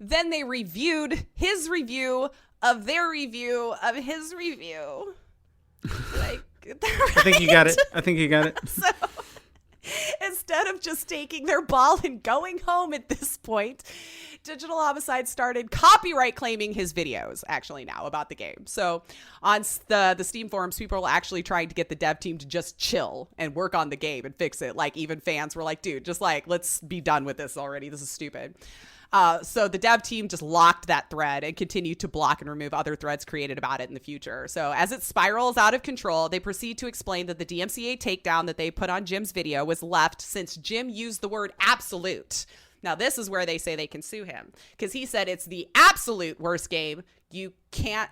S4: Then they reviewed his review of their review of his review.
S3: I think you got it.
S4: So instead of just taking their ball and going home at this point, Digital Homicide started copyright claiming his videos actually now about the game. So on the Steam forums, people were actually trying to get the dev team to just chill and work on the game and fix it. Even fans were like, "Dude, just let's be done with this already. This is stupid." So the dev team just locked that thread and continued to block and remove other threads created about it in the future. So as it spirals out of control, they proceed to explain that the DMCA takedown that they put on Jim's video was left since Jim used the word absolute. Now, this is where they say they can sue him, because he said it's the absolute worst game. You can't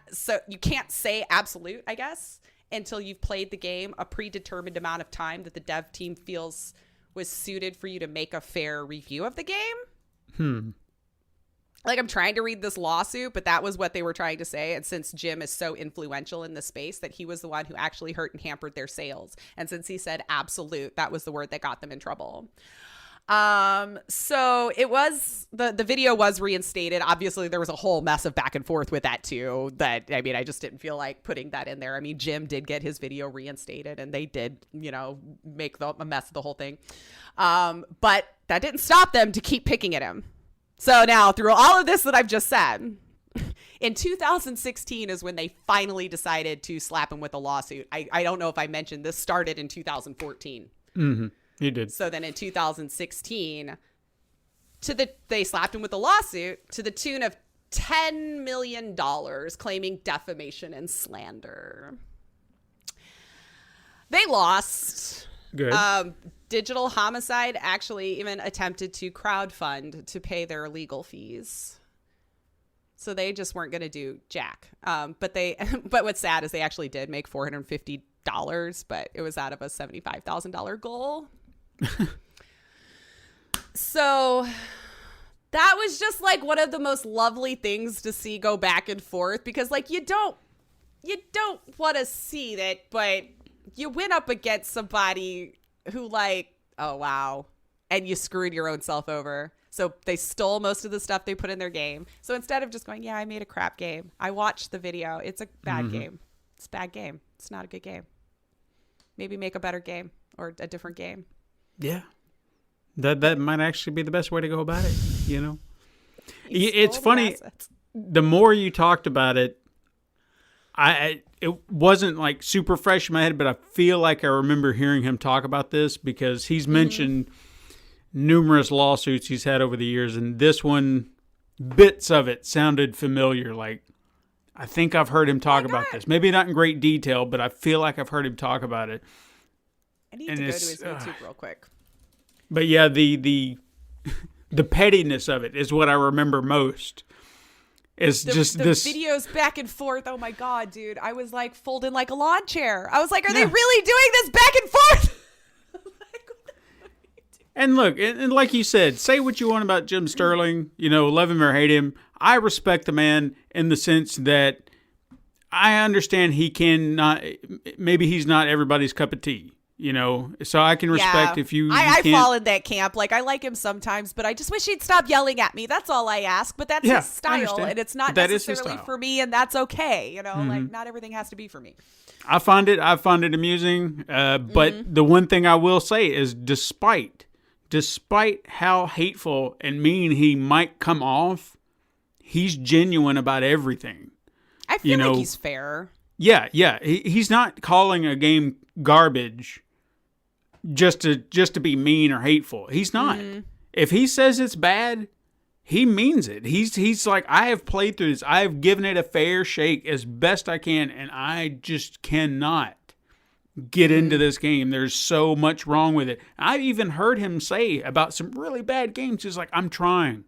S4: say absolute, I guess, until you've played the game a predetermined amount of time that the dev team feels was suited for you to make a fair review of the game. I'm trying to read this lawsuit, but that was what they were trying to say. And since Jim is so influential in the space, that he was the one who actually hurt and hampered their sales. And since he said absolute, that was the word that got them in trouble. So it was, the video was reinstated. Obviously there was a whole mess of back and forth with that too, I just didn't feel like putting that in there. Jim did get his video reinstated and they did, make a mess of the whole thing. But that didn't stop them to keep picking at him. So now, through all of this that I've just said, in 2016 is when they finally decided to slap him with a lawsuit. I don't know if I mentioned this started in 2014.
S3: Mm-hmm. You did.
S4: So then in 2016, they slapped him with a lawsuit to the tune of $10 million, claiming defamation and slander. They lost.
S3: Good.
S4: Digital Homicide actually even attempted to crowdfund to pay their legal fees. So they just weren't going to do jack. But what's sad is they actually did make $450, but it was out of a $75,000 goal. So that was just like one of the most lovely things to see go back and forth, because like you don't want to see that, but you went up against somebody who like, oh wow, and you screwed your own self over. So they stole most of the stuff they put in their game. So instead of just going, yeah, I made a crap game, I watched the video, it's a bad game. It's a bad game. It's not a good game. Maybe make a better game or a different game.
S3: Yeah. That might actually be the best way to go about it, you know? It's funny. The more you talked about it, it wasn't like super fresh in my head, but I feel like I remember hearing him talk about this because he's mentioned numerous lawsuits he's had over the years, and this one, bits of it sounded familiar. Like, I think I've heard him talk about this. Maybe not in great detail, but I feel like I've heard him talk about it.
S4: I need to go to his YouTube real quick.
S3: But yeah, the pettiness of it is what I remember most. It's just
S4: the
S3: this
S4: videos back and forth. Oh my god, dude! I was like folding like a lawn chair. I was like, are they really doing this back and forth?
S3: And look, and like you said, say what you want about Jim Sterling. You know, love him or hate him. I respect the man in the sense that I understand maybe he's not everybody's cup of tea. You know, so I can respect if you
S4: I fall in that camp. Like, I like him sometimes, but I just wish he'd stop yelling at me. That's all I ask. But that's his style, and it's not necessarily for me, and that's okay. You know, like, not everything has to be for me.
S3: I find it amusing. But the one thing I will say is, despite how hateful and mean he might come off, he's genuine about everything.
S4: I feel like he's fair.
S3: Yeah. He's not calling a game garbage just to be mean or hateful. He's not. If he says it's bad, he means it. He's like, I have played through this. I have given it a fair shake as best I can, and I just cannot get into this game. There's so much wrong with it. I've even heard him say about some really bad games, he's like, I'm trying.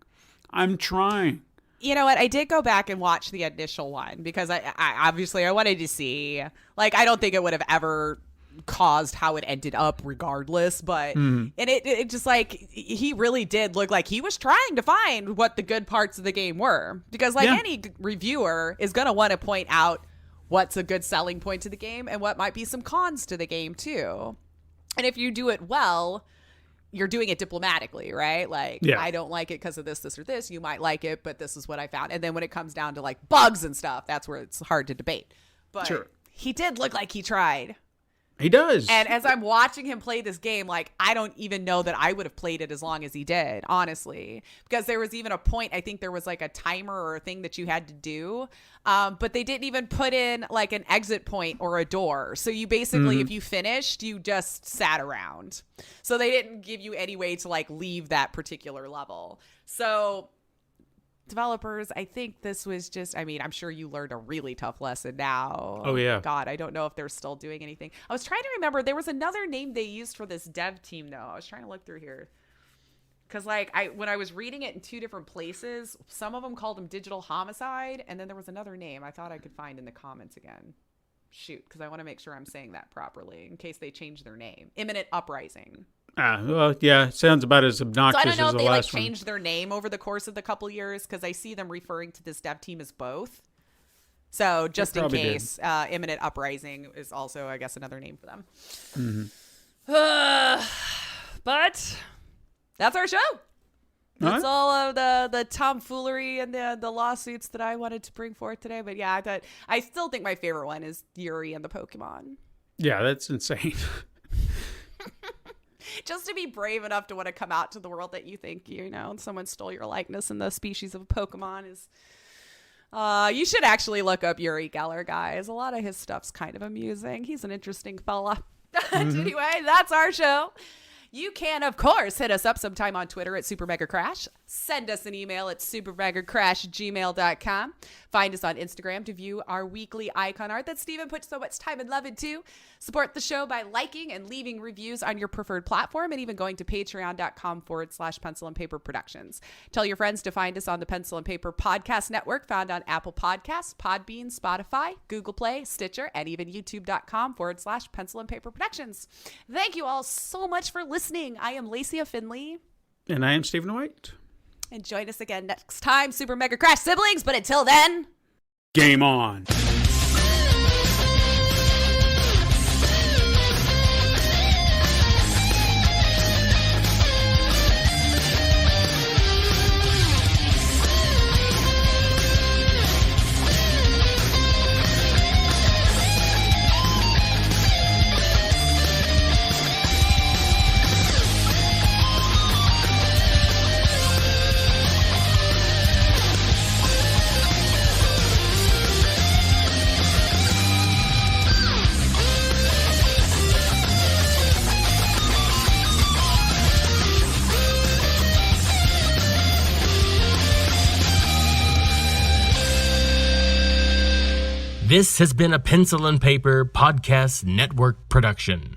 S3: You know what?
S4: I did go back and watch the initial one because I obviously wanted to see. Like, I don't think it would have ever caused how it ended up regardless, but and it just like, he really did look like he was trying to find what the good parts of the game were, because like any reviewer is going to want to point out what's a good selling point to the game and what might be some cons to the game too. And if you do it well, you're doing it diplomatically, right? Like, I don't like it because of this or this. You might like it, but this is what I found. And then when it comes down to like bugs and stuff, that's where it's hard to debate. But he did look like he tried.
S3: He does.
S4: And as I'm watching him play this game, like, I don't even know that I would have played it as long as he did, honestly. Because there was even a point, I think there was like a timer or a thing that you had to do. But they didn't even put in like an exit point or a door. So you basically, if you finished, you just sat around. So they didn't give you any way to like leave that particular level. So developers, I think this was just, I mean, I'm sure you learned a really tough lesson now.
S3: Oh yeah.
S4: God, I don't know if they're still doing anything. I was trying to remember, there was another name they used for this dev team though. I was trying to look through here. Because like, when I was reading it in two different places, some of them called them Digital Homicide, and then there was another name I thought I could find in the comments again. Shoot, because I want to make sure I'm saying that properly in case they change their name. Imminent Uprising.
S3: Well, yeah, it sounds about as obnoxious as the last one.
S4: So I don't know if they like changed their name over the course of the couple years, because I see them referring to this dev team as both. So just in case, Imminent Uprising is also, I guess, another name for them. But that's our show. That's all of the tomfoolery and the lawsuits that I wanted to bring forth today. But yeah, I still think my favorite one is Yuri and the Pokemon.
S3: Yeah, that's insane.
S4: Just to be brave enough to want to come out to the world that you think, you know, someone stole your likeness in the species of Pokemon is... you should actually look up Uri Geller, guys. A lot of his stuff's kind of amusing. He's an interesting fella. Anyway, that's our show. You can, of course, hit us up sometime on Twitter at Super Mega Crash. Send us an email at supermegacrash@gmail.com. Find us on Instagram to view our weekly icon art that Steven puts so much time and love into. Support the show by liking and leaving reviews on your preferred platform, and even going to patreon.com/Pencil and Paper Productions. Tell your friends to find us on the Pencil and Paper Podcast Network, found on Apple Podcasts, Podbean, Spotify, Google Play, Stitcher, and even youtube.com/Pencil and Paper Productions. Thank you all so much for listening. I am Lacey Finley.
S3: And I am Stephen White.
S4: And join us again next time, Super Mega Crash siblings. But until then,
S3: game on.
S1: This has been a Pencil and Paper Podcast Network production.